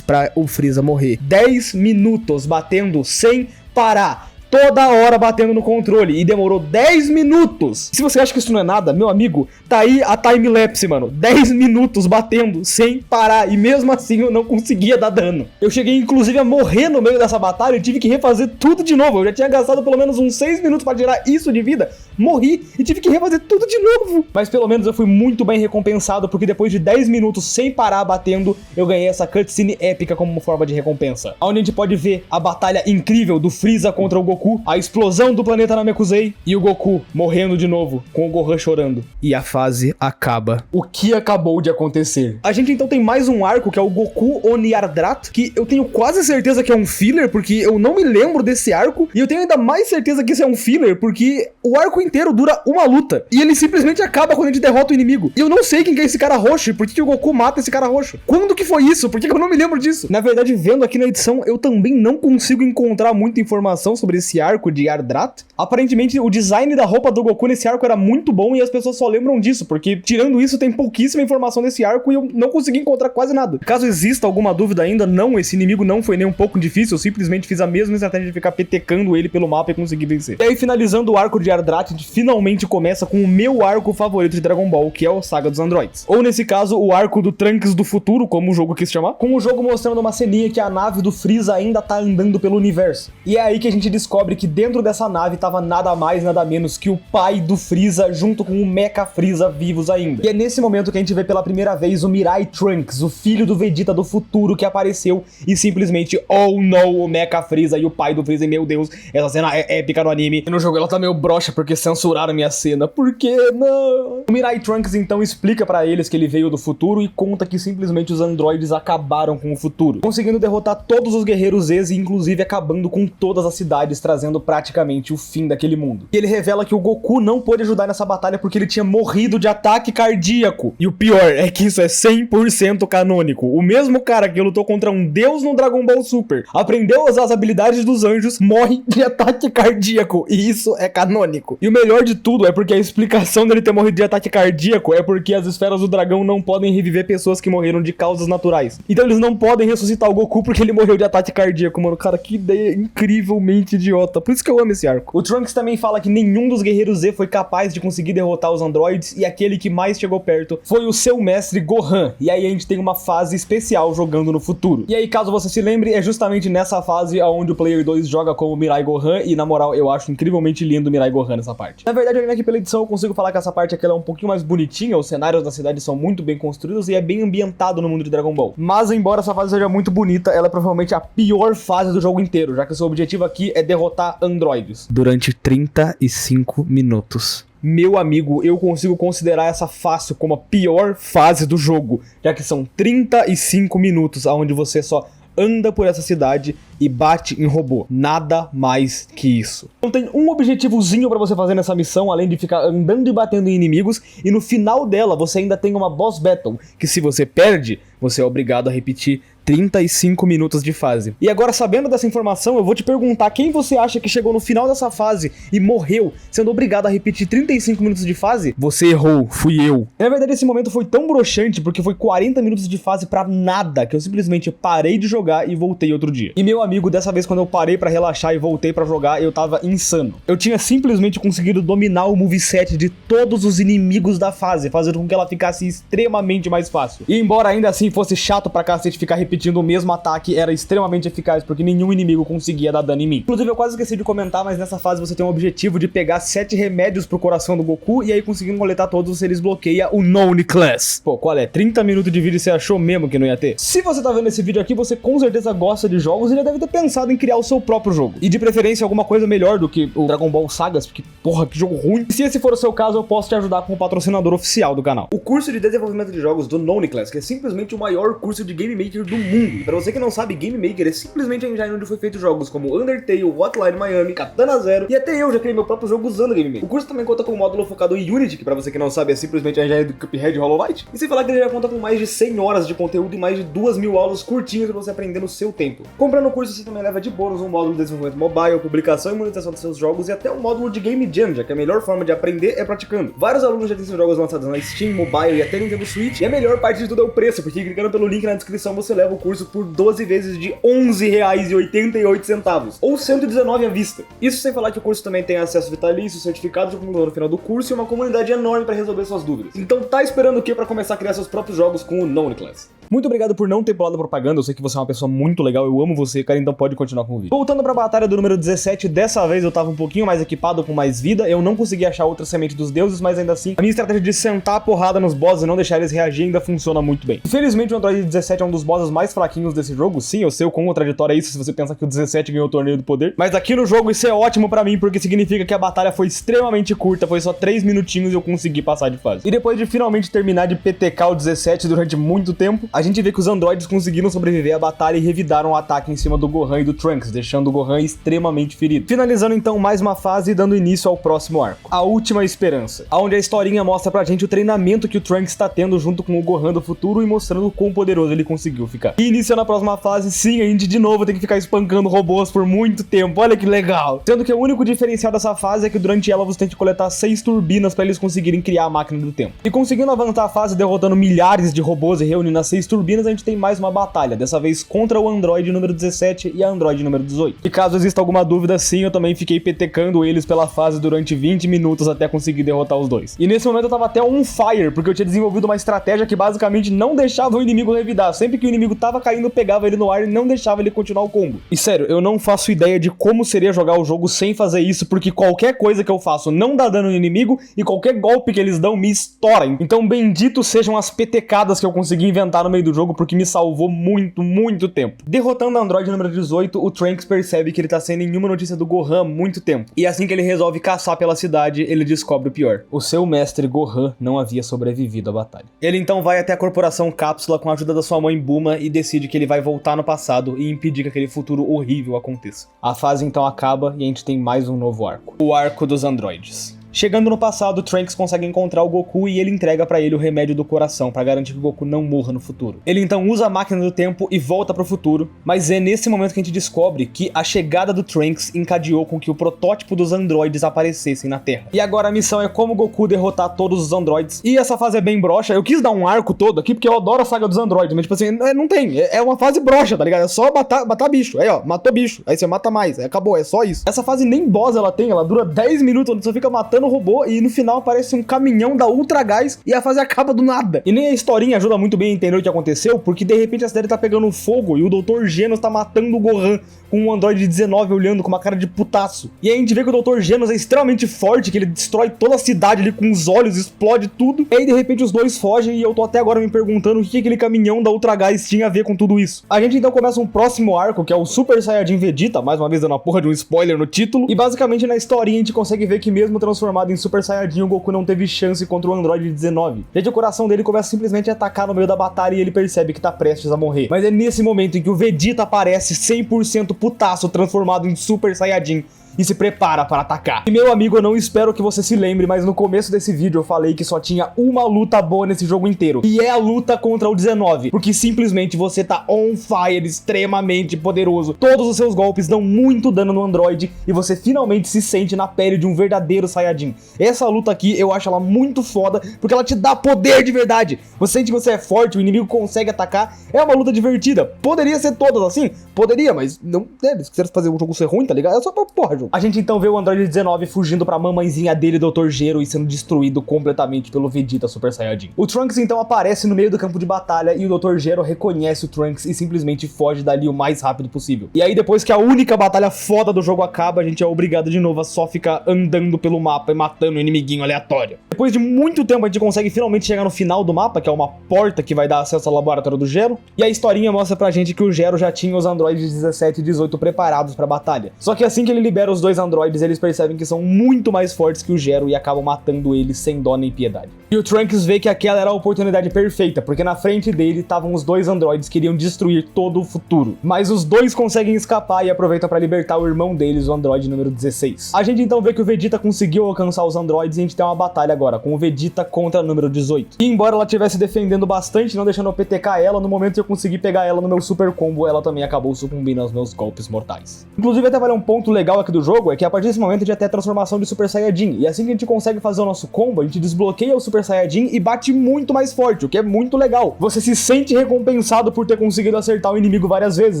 pra o Freeza morrer. 10 minutos batendo sem parar. Toda hora batendo no controle, e demorou 10 minutos. Se você acha que isso não é nada, meu amigo, tá aí a time-lapse, mano. 10 minutos batendo sem parar, e mesmo assim eu não conseguia dar dano. Eu cheguei inclusive a morrer no meio dessa batalha e tive que refazer tudo de novo. Eu já tinha gastado pelo menos uns 6 minutos pra tirar isso de vida, morri e tive que refazer tudo de novo. Mas pelo menos eu fui muito bem recompensado, porque depois de 10 minutos sem parar batendo, eu ganhei essa cutscene épica como forma de recompensa. Onde a gente pode ver a batalha incrível do Freeza contra o Goku, a explosão do planeta Namekusei e o Goku morrendo de novo, com o Gohan chorando. E a fase acaba. O que acabou de acontecer? A gente então tem mais um arco, que é o Goku Oniardrat, que eu tenho quase certeza que é um filler, porque eu não me lembro desse arco, e eu tenho ainda mais certeza que esse é um filler, porque o arco inteiro dura uma luta, e ele simplesmente acaba quando a gente derrota o inimigo. E eu não sei quem que é esse cara roxo, e por que o Goku mata esse cara roxo? Quando que foi isso? Por que eu não me lembro disso? Na verdade, vendo aqui na edição, eu também não consigo encontrar muita informação sobre esse arco de Ardrat. Aparentemente o design da roupa do Goku nesse arco era muito bom e as pessoas só lembram disso, porque tirando isso tem pouquíssima informação desse arco e eu não consegui encontrar quase nada. Caso exista alguma dúvida ainda, não, esse inimigo não foi nem um pouco difícil, eu simplesmente fiz a mesma estratégia de ficar petecando ele pelo mapa e consegui vencer. E aí, finalizando o arco de Ardrat, a gente finalmente começa com o meu arco favorito de Dragon Ball, que é o Saga dos Androids. Ou nesse caso, o arco do Trunks do futuro, como o jogo quis chamar, com o jogo mostrando uma ceninha que a nave do Freeza ainda tá andando pelo universo. E é aí que a gente descobre que dentro dessa nave tava nada mais, nada menos que o pai do Freeza junto com o Mecha Freeza vivos ainda. E é nesse momento que a gente vê pela primeira vez o Mirai Trunks, o filho do Vegeta do futuro que apareceu e simplesmente, oh no, o Mecha Freeza e o pai do Freeza, e meu Deus, essa cena é épica no anime. E no jogo ela tá meio broxa porque censuraram minha cena, por que não? O Mirai Trunks então explica pra eles que ele veio do futuro e conta que simplesmente os androides acabaram com o futuro, conseguindo derrotar todos os guerreiros Z e inclusive acabando com todas as cidades, trazendo praticamente o fim daquele mundo. E ele revela que o Goku não pôde ajudar nessa batalha porque ele tinha morrido de ataque cardíaco. E o pior é que isso é 100% canônico. O mesmo cara que lutou contra um deus no Dragon Ball Super, aprendeu a usar as habilidades dos anjos, morre de ataque cardíaco. E isso é canônico. E o melhor de tudo é porque a explicação dele ter morrido de ataque cardíaco é porque as esferas do dragão não podem reviver pessoas que morreram de causas naturais. Então eles não podem ressuscitar o Goku porque ele morreu de ataque cardíaco, mano. Cara, que ideia incrivelmente idiota. Por isso que eu amo esse arco. O Trunks também fala que nenhum dos guerreiros Z foi capaz de conseguir derrotar os androides e aquele que mais chegou perto foi o seu mestre Gohan. E aí a gente tem uma fase especial jogando no futuro. E aí, caso você se lembre, é justamente nessa fase onde o Player 2 joga como Mirai Gohan e, na moral, eu acho incrivelmente lindo o Mirai Gohan nessa parte. Na verdade, aqui pela edição eu consigo falar que essa parte aqui ela é um pouquinho mais bonitinha, os cenários da cidade são muito bem construídos e é bem ambientado no mundo de Dragon Ball. Mas, embora essa fase seja muito bonita, ela é provavelmente a pior fase do jogo inteiro, já que o seu objetivo aqui é derrotar androides. Durante 35 minutos. Meu amigo, eu consigo considerar essa fácil como a pior fase do jogo, já que são 35 minutos onde você só anda por essa cidade e bate em robô. Nada mais que isso. Não tem um objetivozinho pra você fazer nessa missão, além de ficar andando e batendo em inimigos, e no final dela você ainda tem uma boss battle, que se você perde, você é obrigado a repetir 35 minutos de fase. E agora, sabendo dessa informação, eu vou te perguntar quem você acha que chegou no final dessa fase e morreu, sendo obrigado a repetir 35 minutos de fase? Você errou, fui eu. E, na verdade, esse momento foi tão broxante, porque foi 40 minutos de fase pra nada, que eu simplesmente parei de jogar e voltei outro dia. E meu amigo, dessa vez quando eu parei pra relaxar e voltei pra jogar, eu tava insano. Eu tinha simplesmente conseguido dominar o moveset de todos os inimigos da fase, fazendo com que ela ficasse extremamente mais fácil. E embora ainda assim fosse chato pra cacete ficar repetindo o mesmo ataque, era extremamente eficaz, porque nenhum inimigo conseguia dar dano em mim. Inclusive, eu quase esqueci de comentar, mas nessa fase você tem um objetivo de pegar 7 remédios pro coração do Goku, e aí conseguindo coletar todos, você desbloqueia o None Class. Pô, qual é? 30 minutos de vídeo e você achou mesmo que não ia ter? Se você tá vendo esse vídeo aqui, você com certeza gosta de jogos e já deve ter pensado em criar o seu próprio jogo. E de preferência alguma coisa melhor do que o Dragon Ball Sagas, porque, porra, que jogo ruim. E se esse for o seu caso, eu posso te ajudar como patrocinador oficial do canal. O curso de desenvolvimento de jogos do None Class, que é simplesmente o maior curso de Game Maker do mundo. E pra você que não sabe, Game Maker é simplesmente a engine onde foi feito jogos como Undertale, Hotline Miami, Katana Zero, e até eu já criei meu próprio jogo usando o Game Maker. O curso também conta com um módulo focado em Unity, que pra você que não sabe é simplesmente a engine do Cuphead e Hollow Knight. E sem falar que ele já conta com mais de 100 horas de conteúdo e mais de 2.000 aulas curtinhas pra você aprender no seu tempo. Comprando o curso você também leva de bônus um módulo de desenvolvimento mobile, publicação e monetização dos seus jogos e até um módulo de Game Jam, já que a melhor forma de aprender é praticando. Vários alunos já têm seus jogos lançados na Steam, Mobile e até Nintendo Switch, e a melhor parte de tudo é o preço, porque clicando pelo link na descrição você leva o curso por 12 vezes de R$11,88, ou 119 à vista. Isso sem falar que o curso também tem acesso vitalício, certificado de acumulador no final do curso e uma comunidade enorme para resolver suas dúvidas. Então tá esperando o que para começar a criar seus próprios jogos com o None Class? Muito obrigado por não ter pulado a propaganda, eu sei que você é uma pessoa muito legal, eu amo você, cara, então pode continuar com o vídeo. Voltando pra batalha do número 17, dessa vez eu tava um pouquinho mais equipado, com mais vida, eu não consegui achar outra semente dos deuses, mas ainda assim, a minha estratégia de sentar a porrada nos bosses e não deixar eles reagir ainda funciona muito bem. Infelizmente o Android 17 é um dos bosses mais fraquinhos desse jogo, sim, eu sei o quão contraditório é isso se você pensa que o 17 ganhou o torneio do poder, mas aqui no jogo isso é ótimo pra mim, porque significa que a batalha foi extremamente curta, foi só 3 minutinhos e eu consegui passar de fase. E depois de finalmente terminar de PTK o 17 durante muito tempo, a gente vê que os androides conseguiram sobreviver à batalha e revidaram o ataque em cima do Gohan e do Trunks, deixando o Gohan extremamente ferido. Finalizando então mais uma fase e dando início ao próximo arco, a Última Esperança, onde a historinha mostra pra gente o treinamento que o Trunks está tendo junto com o Gohan do futuro e mostrando o quão poderoso ele conseguiu ficar. E iniciando a próxima fase, sim, a gente de novo tem que ficar espancando robôs por muito tempo, olha que legal! Sendo que o único diferencial dessa fase é que durante ela você tem que coletar 6 turbinas pra eles conseguirem criar a máquina do tempo. E conseguindo avançar a fase derrotando milhares de robôs e reunindo as 6 turbinas, a gente tem mais uma batalha, dessa vez contra o Android número 17 e a Android número 18. E caso exista alguma dúvida, sim, eu também fiquei petecando eles pela fase durante 20 minutos até conseguir derrotar os dois. E nesse momento eu tava até on fire, porque eu tinha desenvolvido uma estratégia que basicamente não deixava o inimigo revidar. Sempre que o inimigo tava caindo, eu pegava ele no ar e não deixava ele continuar o combo. E sério, eu não faço ideia de como seria jogar o jogo sem fazer isso, porque qualquer coisa que eu faço não dá dano no inimigo e qualquer golpe que eles dão me estoura. Então benditos sejam as petecadas que eu consegui inventar no meio do jogo, porque me salvou muito tempo. Derrotando o Android número 18, o Trunks percebe que ele tá sem nenhuma notícia do Gohan há muito tempo. E assim que ele resolve caçar pela cidade, ele descobre o pior. O seu mestre Gohan não havia sobrevivido à batalha. Ele então vai até a Corporação Cápsula com a ajuda da sua mãe Bulma e decide que ele vai voltar no passado e impedir que aquele futuro horrível aconteça. A fase então acaba e a gente tem mais um novo arco. O arco dos androides. Chegando no passado, Trunks consegue encontrar o Goku e ele entrega pra ele o remédio do coração pra garantir que o Goku não morra no futuro. Ele então usa a máquina do tempo e volta pro futuro, mas é nesse momento que a gente descobre que a chegada do Trunks encadeou com que o protótipo dos androides aparecessem na Terra. E agora a missão é como o Goku derrotar todos os androides. E essa fase é bem broxa, eu quis dar um arco todo aqui porque eu adoro a saga dos androides, mas tipo assim, não tem, é uma fase broxa, tá ligado? É só matar bicho, aí ó, matou bicho, aí você mata mais, aí acabou, é só isso. Essa fase nem boss ela tem, ela dura 10 minutos, onde você fica matando o robô e no final aparece um caminhão da Ultra Gás e a fase acaba do nada. E nem a historinha ajuda muito bem a entender o que aconteceu, porque de repente a cidade tá pegando fogo e o Dr. Genos tá matando o Gohan com um Android 19 olhando com uma cara de putaço. E aí a gente vê que o Dr. Genos é extremamente forte, que ele destrói toda a cidade ali com os olhos, explode tudo. E aí de repente os dois fogem e eu tô até agora me perguntando o que aquele caminhão da Ultra Gás tinha a ver com tudo isso. A gente então começa um próximo arco, que é o Super Saiyajin Vegeta, mais uma vez dando uma porra de um spoiler no título. E basicamente na historinha a gente consegue ver que mesmo transformado transformado em Super Saiyajin, o Goku não teve chance contra o Android 19. Desde o coração dele começa simplesmente a atacar no meio da batalha e ele percebe que tá prestes a morrer. Mas é nesse momento em que o Vegeta aparece 100% putaço, transformado em Super Saiyajin, e se prepara para atacar. E meu amigo, eu não espero que você se lembre, mas no começo desse vídeo eu falei que só tinha uma luta boa nesse jogo inteiro, e é a luta contra o 19, porque simplesmente você tá on fire, extremamente poderoso, todos os seus golpes dão muito dano no Android, e você finalmente se sente na pele de um verdadeiro Saiyajin. Essa luta aqui, eu acho ela muito foda, porque ela te dá poder de verdade. Você sente que você é forte, o inimigo consegue atacar, é uma luta divertida. Poderia ser todas assim? Poderia, mas não, eles quiseram fazer o jogo ser ruim, tá ligado? É só pra porra, jogo. A gente então vê o Android 19 fugindo pra mamãezinha dele, Dr. Gero, e sendo destruído completamente pelo Vegeta Super Saiyajin. O Trunks então aparece no meio do campo de batalha e o Dr. Gero reconhece o Trunks e simplesmente foge dali o mais rápido possível. E aí depois que a única batalha foda do jogo acaba, a gente é obrigado de novo a só ficar andando pelo mapa e matando um inimiguinho aleatório. Depois de muito tempo a gente consegue finalmente chegar no final do mapa, que é uma porta que vai dar acesso ao laboratório do Gero, e a historinha mostra pra gente que o Gero já tinha os androides 17 e 18 preparados pra batalha. Só que assim que ele libera os dois androides, eles percebem que são muito mais fortes que o Gero e acabam matando eles sem dó nem piedade. E o Trunks vê que aquela era a oportunidade perfeita, porque na frente dele estavam os dois androides que iriam destruir todo o futuro. Mas os dois conseguem escapar e aproveitam pra libertar o irmão deles, o androide número 16. A gente então vê que o Vegeta conseguiu alcançar os androides e a gente tem uma batalha agora, com o Vegeta contra o número 18. E embora ela estivesse defendendo bastante, não deixando eu PTK ela, no momento que eu consegui pegar ela no meu super combo, ela também acabou sucumbindo aos meus golpes mortais. Inclusive até vale um ponto legal aqui do jogo, é que a partir desse momento a gente já tem a transformação de Super Saiyajin, e assim que a gente consegue fazer o nosso combo, a gente desbloqueia o Super Saiyajin e bate muito mais forte, o que é muito legal. Você se sente recompensado por ter conseguido acertar o inimigo várias vezes,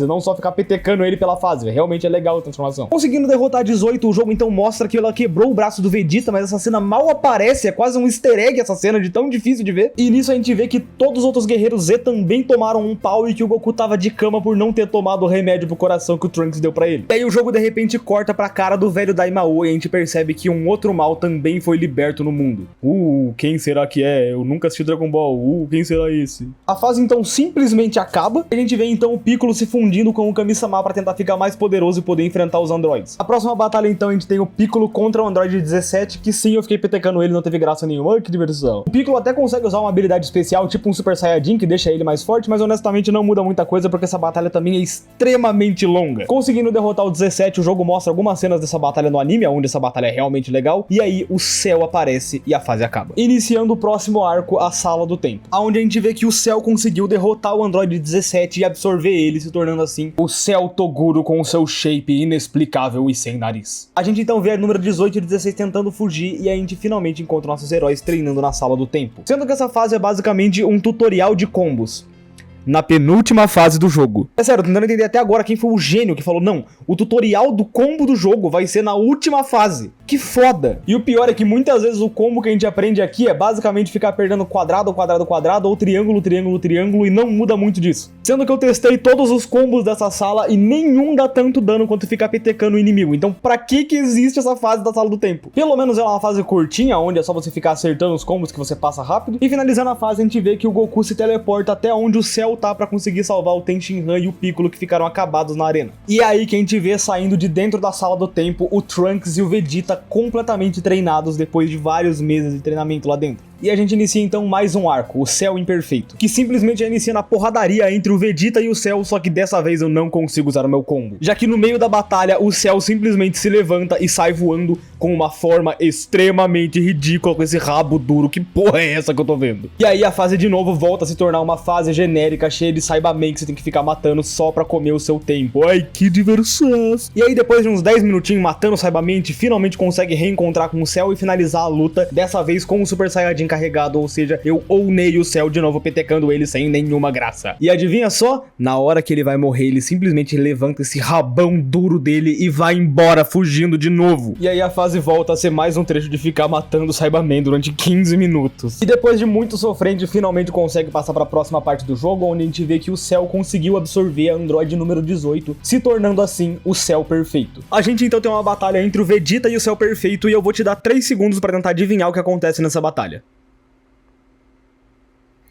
e não só ficar petecando ele pela fase, realmente é legal a transformação. Conseguindo derrotar 18, o jogo então mostra que ela quebrou o braço do Vegeta, mas essa cena mal aparece, é quase um easter egg essa cena, de tão difícil de ver. E nisso a gente vê que todos os outros guerreiros Z também tomaram um pau e que o Goku tava de cama por não ter tomado o remédio pro coração que o Trunks deu pra ele. E aí o jogo de repente corta pra cara do velho Daimao e a gente percebe que um outro mal também foi liberto no mundo. Quem será que é? Eu nunca assisti Dragon Ball. Quem será esse? A fase então simplesmente acaba e a gente vê então o Piccolo se fundindo com o Kami-sama pra tentar ficar mais poderoso e poder enfrentar os androides. A próxima batalha então a gente tem o Piccolo contra o Android 17, que sim, eu fiquei petecando ele, não teve graça nenhuma. Que diversão. O Piccolo até consegue usar uma habilidade especial, tipo um Super Saiyajin, que deixa ele mais forte, mas honestamente não muda muita coisa porque essa batalha também é extremamente longa. Conseguindo derrotar o 17, o jogo mostra algumas cenas dessa batalha no anime, onde essa batalha é realmente legal, e aí o Cell aparece e a fase acaba. Iniciando o próximo arco, a Sala do Tempo, onde a gente vê que o Cell conseguiu derrotar o Android 17 e absorver ele, se tornando assim o Cell Toguro com o seu shape inexplicável e sem nariz. A gente então vê a número 18 e 16 tentando fugir e a gente finalmente encontra nossos heróis treinando na Sala do Tempo. Sendo que essa fase é basicamente um tutorial de combos. Na penúltima fase do jogo. É sério, tô tentando entender até agora quem foi o gênio que falou, não, o tutorial do combo do jogo vai ser na última fase. Que foda! E o pior é que muitas vezes o combo que a gente aprende aqui é basicamente ficar perdendo quadrado, quadrado, quadrado, ou triângulo, triângulo, triângulo, e não muda muito disso. Sendo que eu testei todos os combos dessa sala e nenhum dá tanto dano quanto ficar petecando o inimigo. Então pra que existe essa fase da Sala do Tempo? Pelo menos é uma fase curtinha, onde é só você ficar acertando os combos que você passa rápido. E finalizando a fase a gente vê que o Goku se teleporta até onde o Cell tá pra conseguir salvar o Tenshinhan e o Piccolo que ficaram acabados na arena. E é aí que a gente vê saindo de dentro da Sala do Tempo o Trunks e o Vegeta completamente treinados depois de vários meses de treinamento lá dentro. E a gente inicia então mais um arco, o Cell Imperfeito, que simplesmente inicia na porradaria entre o Vegeta e o Cell, só que dessa vez eu não consigo usar o meu combo. Já que no meio da batalha o Cell simplesmente se levanta e sai voando com uma forma extremamente ridícula, com esse rabo duro, que porra é essa que eu tô vendo? E aí a fase de novo volta a se tornar uma fase genérica, cheia de Saibaman que você tem que ficar matando só pra comer o seu tempo. Ai, que diversão! E aí depois de uns 10 minutinhos matando o Saibaman, a gente finalmente consegue reencontrar com o Cell e finalizar a luta, dessa vez com o Super Saiyajin carregado, ou seja, eu ownei o Cell de novo, petecando ele sem nenhuma graça. E adivinha só? Na hora que ele vai morrer, ele simplesmente levanta esse rabão duro dele e vai embora, fugindo de novo. E aí a fase volta a ser mais um trecho de ficar matando o Saibaman durante 15 minutos. E depois de muito sofrer, a gente finalmente consegue passar para a próxima parte do jogo, onde a gente vê que o Cell conseguiu absorver a Android número 18, se tornando assim o Cell Perfeito. A gente então tem uma batalha entre o Vegeta e o Cell Perfeito, e eu vou te dar 3 segundos para tentar adivinhar o que acontece nessa batalha.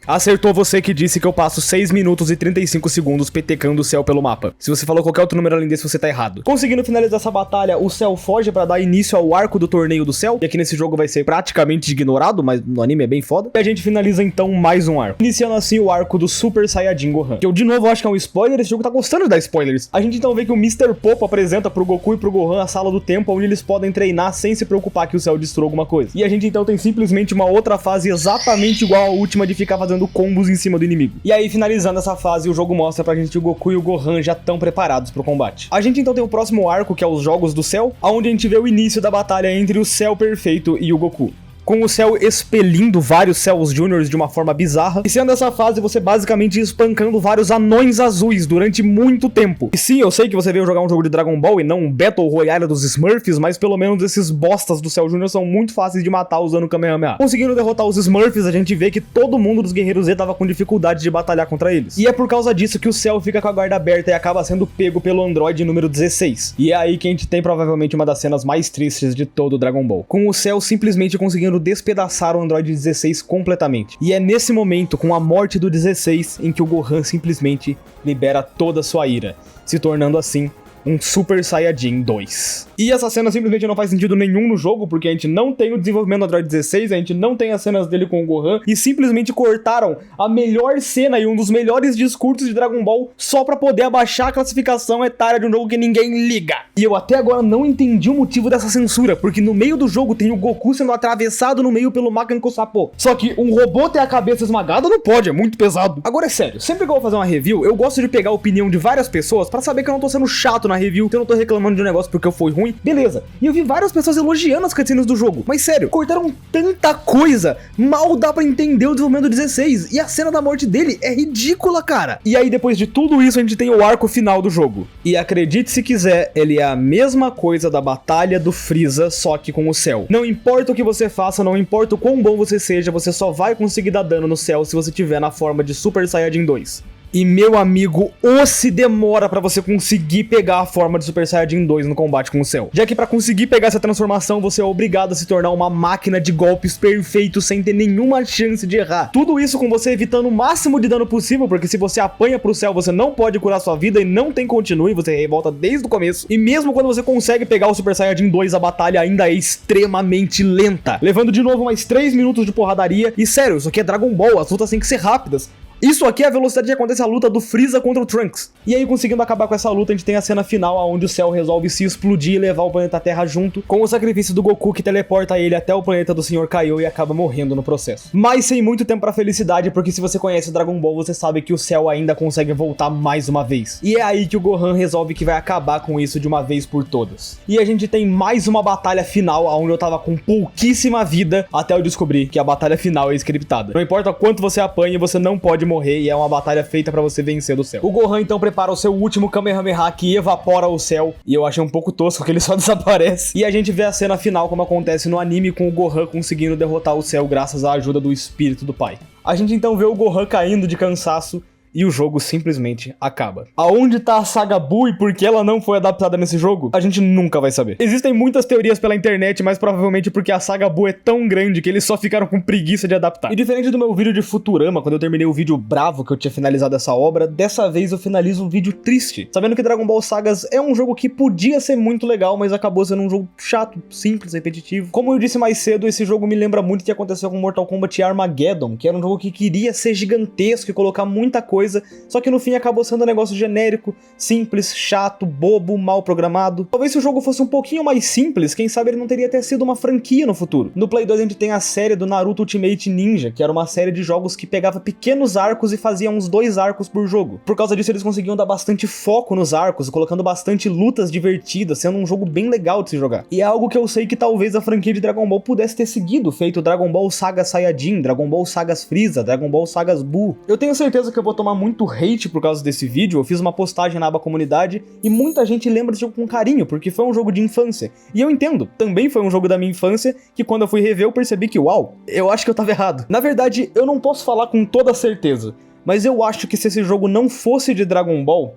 Acertou você que disse que eu passo 6 minutos e 35 segundos petecando o Cell pelo mapa. Se você falou qualquer outro número além desse, você tá errado. Conseguindo finalizar essa batalha, o Cell foge pra dar início ao arco do torneio do Cell, que aqui nesse jogo vai ser praticamente ignorado, mas no anime é bem foda. E a gente finaliza então mais um arco, iniciando assim o arco do Super Saiyajin Gohan, que eu de novo acho que é um spoiler. Esse jogo tá gostando de dar spoilers. A gente então vê que o Mr. Popo apresenta pro Goku e pro Gohan a sala do tempo, onde eles podem treinar sem se preocupar que o Cell destrua alguma coisa. E a gente então tem simplesmente uma outra fase exatamente igual à última, de ficar fazendo combos em cima do inimigo. E aí, finalizando essa fase, o jogo mostra pra gente que o Goku e o Gohan já estão preparados pro combate. A gente então tem o próximo arco, que é os Jogos do Cell, onde a gente vê o início da batalha entre o Cell Perfeito e o Goku, com o Cell expelindo vários Cells Juniors de uma forma bizarra. E sendo essa fase, você basicamente espancando vários anões azuis durante muito tempo. E sim, eu sei que você veio jogar um jogo de Dragon Ball e não um Battle Royale dos Smurfs, mas pelo menos esses bostas do Cell Junior são muito fáceis de matar usando o Kamehameha. Conseguindo derrotar os Smurfs, a gente vê que todo mundo dos Guerreiros Z tava com dificuldade de batalhar contra eles. E é por causa disso que o Cell fica com a guarda aberta e acaba sendo pego pelo androide número 16. E é aí que a gente tem provavelmente uma das cenas mais tristes de todo o Dragon Ball, com o Cell simplesmente conseguindo despedaçar o Android 16 completamente. E é nesse momento, com a morte do 16, em que o Gohan simplesmente libera toda a sua ira, se tornando assim um Super Saiyajin 2. E essa cena simplesmente não faz sentido nenhum no jogo, porque a gente não tem o desenvolvimento do Android 16, a gente não tem as cenas dele com o Gohan, e simplesmente cortaram a melhor cena e um dos melhores discursos de Dragon Ball só pra poder abaixar a classificação etária de um jogo que ninguém liga. E eu até agora não entendi o motivo dessa censura, porque no meio do jogo tem o Goku sendo atravessado no meio pelo Makanko Sapo. Só que um robô ter a cabeça esmagada não pode, é muito pesado. Agora é sério, sempre que eu vou fazer uma review, eu gosto de pegar a opinião de várias pessoas pra saber que eu não tô sendo chato na review, que eu não tô reclamando de um negócio porque foi ruim, beleza. E eu vi várias pessoas elogiando as cutscenes do jogo, mas sério, cortaram tanta coisa, mal dá pra entender o desenvolvimento do 16, e a cena da morte dele é ridícula, cara. E aí depois de tudo isso a gente tem o arco final do jogo, e acredite se quiser, ele é a mesma coisa da batalha do Freeza, só que com o Cell. Não importa o que você faça, não importa o quão bom você seja, você só vai conseguir dar dano no Cell se você tiver na forma de Super Saiyajin 2. E meu amigo, se demora pra você conseguir pegar a forma de Super Saiyajin 2 no combate com o Cell. Já que pra conseguir pegar essa transformação, você é obrigado a se tornar uma máquina de golpes perfeitos sem ter nenhuma chance de errar. Tudo isso com você evitando o máximo de dano possível, porque se você apanha pro Cell, você não pode curar sua vida e não tem continue, você revolta desde o começo. E mesmo quando você consegue pegar o Super Saiyajin 2, a batalha ainda é extremamente lenta, levando de novo mais 3 minutos de porradaria. E sério, isso aqui é Dragon Ball, as lutas têm que ser rápidas. Isso aqui é a velocidade que acontece a luta do Freeza contra o Trunks. E aí, conseguindo acabar com essa luta, a gente tem a cena final onde o Cell resolve se explodir e levar o planeta Terra junto, com o sacrifício do Goku, que teleporta ele até o planeta do Sr. Kaiô e acaba morrendo no processo. Mas sem muito tempo pra felicidade, porque se você conhece o Dragon Ball, você sabe que o Cell ainda consegue voltar mais uma vez. E é aí que o Gohan resolve que vai acabar com isso de uma vez por todas. E a gente tem mais uma batalha final, onde eu tava com pouquíssima vida, até eu descobrir que a batalha final é scriptada. Não importa quanto você apanhe, você não pode morrer, e é uma batalha feita pra você vencer do Cell. O Gohan então prepara o seu último Kamehameha, que evapora o Cell, e eu achei um pouco tosco que ele só desaparece. E a gente vê a cena final como acontece no anime, com o Gohan conseguindo derrotar o Cell graças à ajuda do espírito do pai. A gente então vê o Gohan caindo de cansaço, e o jogo simplesmente acaba. Aonde tá a saga Buu e por que ela não foi adaptada nesse jogo? A gente nunca vai saber. Existem muitas teorias pela internet, mas provavelmente porque a saga Buu é tão grande que eles só ficaram com preguiça de adaptar. E diferente do meu vídeo de Futurama, quando eu terminei o vídeo bravo que eu tinha finalizado essa obra, dessa vez eu finalizo um vídeo triste, sabendo que Dragon Ball Sagas é um jogo que podia ser muito legal, mas acabou sendo um jogo chato, simples, repetitivo. Como eu disse mais cedo, esse jogo me lembra muito o que aconteceu com Mortal Kombat Armageddon, que era um jogo que queria ser gigantesco e colocar muita coisa, só que no fim acabou sendo um negócio genérico, simples, chato, bobo, mal programado. Talvez se o jogo fosse um pouquinho mais simples, quem sabe ele não teria até sido uma franquia no futuro. No Play 2 a gente tem a série do Naruto Ultimate Ninja, que era uma série de jogos que pegava pequenos arcos e fazia uns 2 arcos por jogo. Por causa disso eles conseguiam dar bastante foco nos arcos, colocando bastante lutas divertidas, sendo um jogo bem legal de se jogar. E é algo que eu sei que talvez a franquia de Dragon Ball pudesse ter seguido, feito Dragon Ball Saga Saiyajin, Dragon Ball Sagas Freeza, Dragon Ball Sagas Buu. Eu tenho certeza que eu vou tomar muito hate por causa desse vídeo. Eu fiz uma postagem na aba comunidade e muita gente lembra desse jogo com carinho, porque foi um jogo de infância. E eu entendo, também foi um jogo da minha infância, que quando eu fui rever eu percebi que, uau, eu acho que eu tava errado. Na verdade, eu não posso falar com toda certeza, mas eu acho que se esse jogo não fosse de Dragon Ball,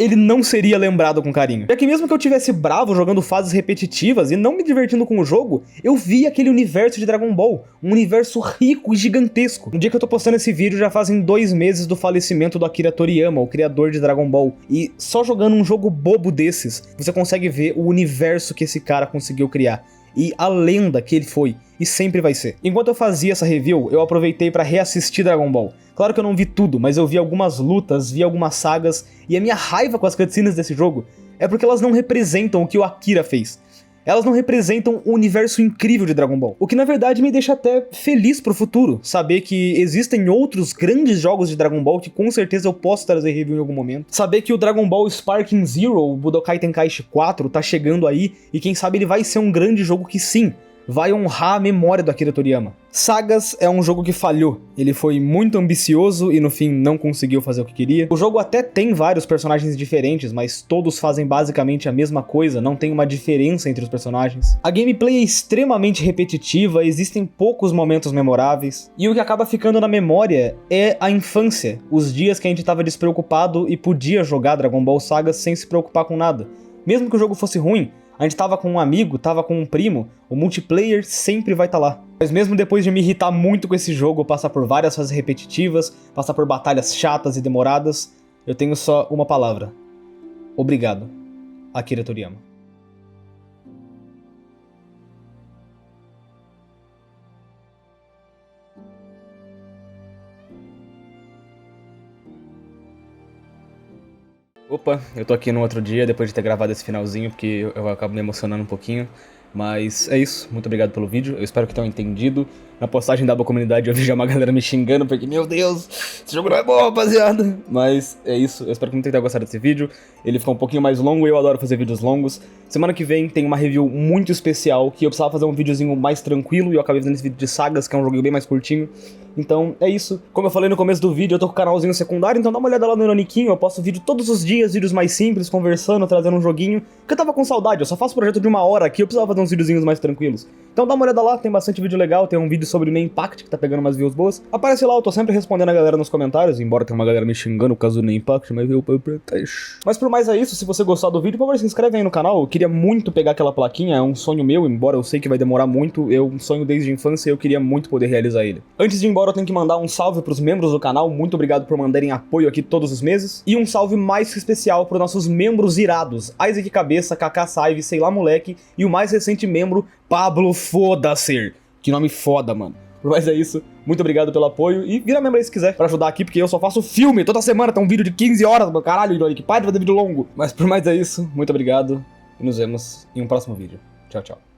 ele não seria lembrado com carinho. Já que mesmo que eu tivesse bravo jogando fases repetitivas e não me divertindo com o jogo, eu vi aquele universo de Dragon Ball, um universo rico e gigantesco. No dia que eu tô postando esse vídeo já fazem 2 meses do falecimento do Akira Toriyama, o criador de Dragon Ball, e só jogando um jogo bobo desses, você consegue ver o universo que esse cara conseguiu criar. E a lenda que ele foi, e sempre vai ser. Enquanto eu fazia essa review, eu aproveitei pra reassistir Dragon Ball. Claro que eu não vi tudo, mas eu vi algumas lutas, vi algumas sagas, e a minha raiva com as cutscenes desse jogo é porque elas não representam o que o Akira fez. Elas não representam o universo incrível de Dragon Ball. O que na verdade me deixa até feliz pro futuro, saber que existem outros grandes jogos de Dragon Ball que com certeza eu posso trazer review em algum momento. Saber que o Dragon Ball Sparking Zero, o Budokai Tenkaichi 4, tá chegando aí e quem sabe ele vai ser um grande jogo que sim, vai honrar a memória do Akira Toriyama. Sagas é um jogo que falhou, ele foi muito ambicioso e no fim não conseguiu fazer o que queria. O jogo até tem vários personagens diferentes, mas todos fazem basicamente a mesma coisa, não tem uma diferença entre os personagens. A gameplay é extremamente repetitiva, existem poucos momentos memoráveis, e o que acaba ficando na memória é a infância, os dias que a gente tava despreocupado e podia jogar Dragon Ball Saga sem se preocupar com nada. Mesmo que o jogo fosse ruim, a gente tava com um amigo, tava com um primo, o multiplayer sempre vai estar lá. Mas mesmo depois de me irritar muito com esse jogo, passar por várias fases repetitivas, passar por batalhas chatas e demoradas, eu tenho só uma palavra. Obrigado, Akira Toriyama. Opa, eu tô aqui no outro dia, depois de ter gravado esse finalzinho, porque eu acabo me emocionando um pouquinho. Mas é isso, muito obrigado pelo vídeo, eu espero que tenham entendido. Na postagem da comunidade eu vi já uma galera me xingando, porque, meu Deus, esse jogo não é bom, rapaziada. Mas é isso, eu espero que muita gente tenha gostado desse vídeo. Ele ficou um pouquinho mais longo e eu adoro fazer vídeos longos. Semana que vem tem uma review muito especial, que eu precisava fazer um videozinho mais tranquilo, e eu acabei fazendo esse vídeo de sagas, que é um joguinho bem mais curtinho. Então é isso, como eu falei no começo do vídeo, eu tô com o canalzinho secundário, então dá uma olhada lá no Ironiquinho, eu posto vídeo todos os dias, vídeos mais simples, conversando, trazendo um joguinho, porque eu tava com saudade, eu só faço projeto de 1 hora aqui, eu precisava fazer uns videozinhos mais tranquilos. Então dá uma olhada lá, tem bastante vídeo legal, tem um vídeo sobre o Main Impact, que tá pegando umas views boas. Aparece lá, eu tô sempre respondendo a galera nos comentários, embora tenha uma galera me xingando por causa do Main Impact, mas por mais é isso, se você gostar do vídeo, por favor, se inscreve aí no canal, eu queria muito pegar aquela plaquinha, é um sonho meu, embora eu sei que vai demorar muito, eu sonho desde a infância e eu queria muito poder realizar ele. Antes de ir embora, eu tenho que mandar um salve pros membros do canal, muito obrigado por mandarem apoio aqui todos os meses, e um salve mais especial pros nossos membros irados, Isaac Cabeça, Kaká Saive, Sei Lá Moleque, e o mais recente membro, Pablo Foda-ser. Que nome foda, mano. Mas é isso, muito obrigado pelo apoio, e vira membro aí se quiser, pra ajudar aqui, porque eu só faço filme, toda semana tem um vídeo de 15 horas, meu caralho, Ironic, para de fazer vídeo longo. Mas por mais é isso, muito obrigado, e nos vemos em um próximo vídeo. Tchau, tchau.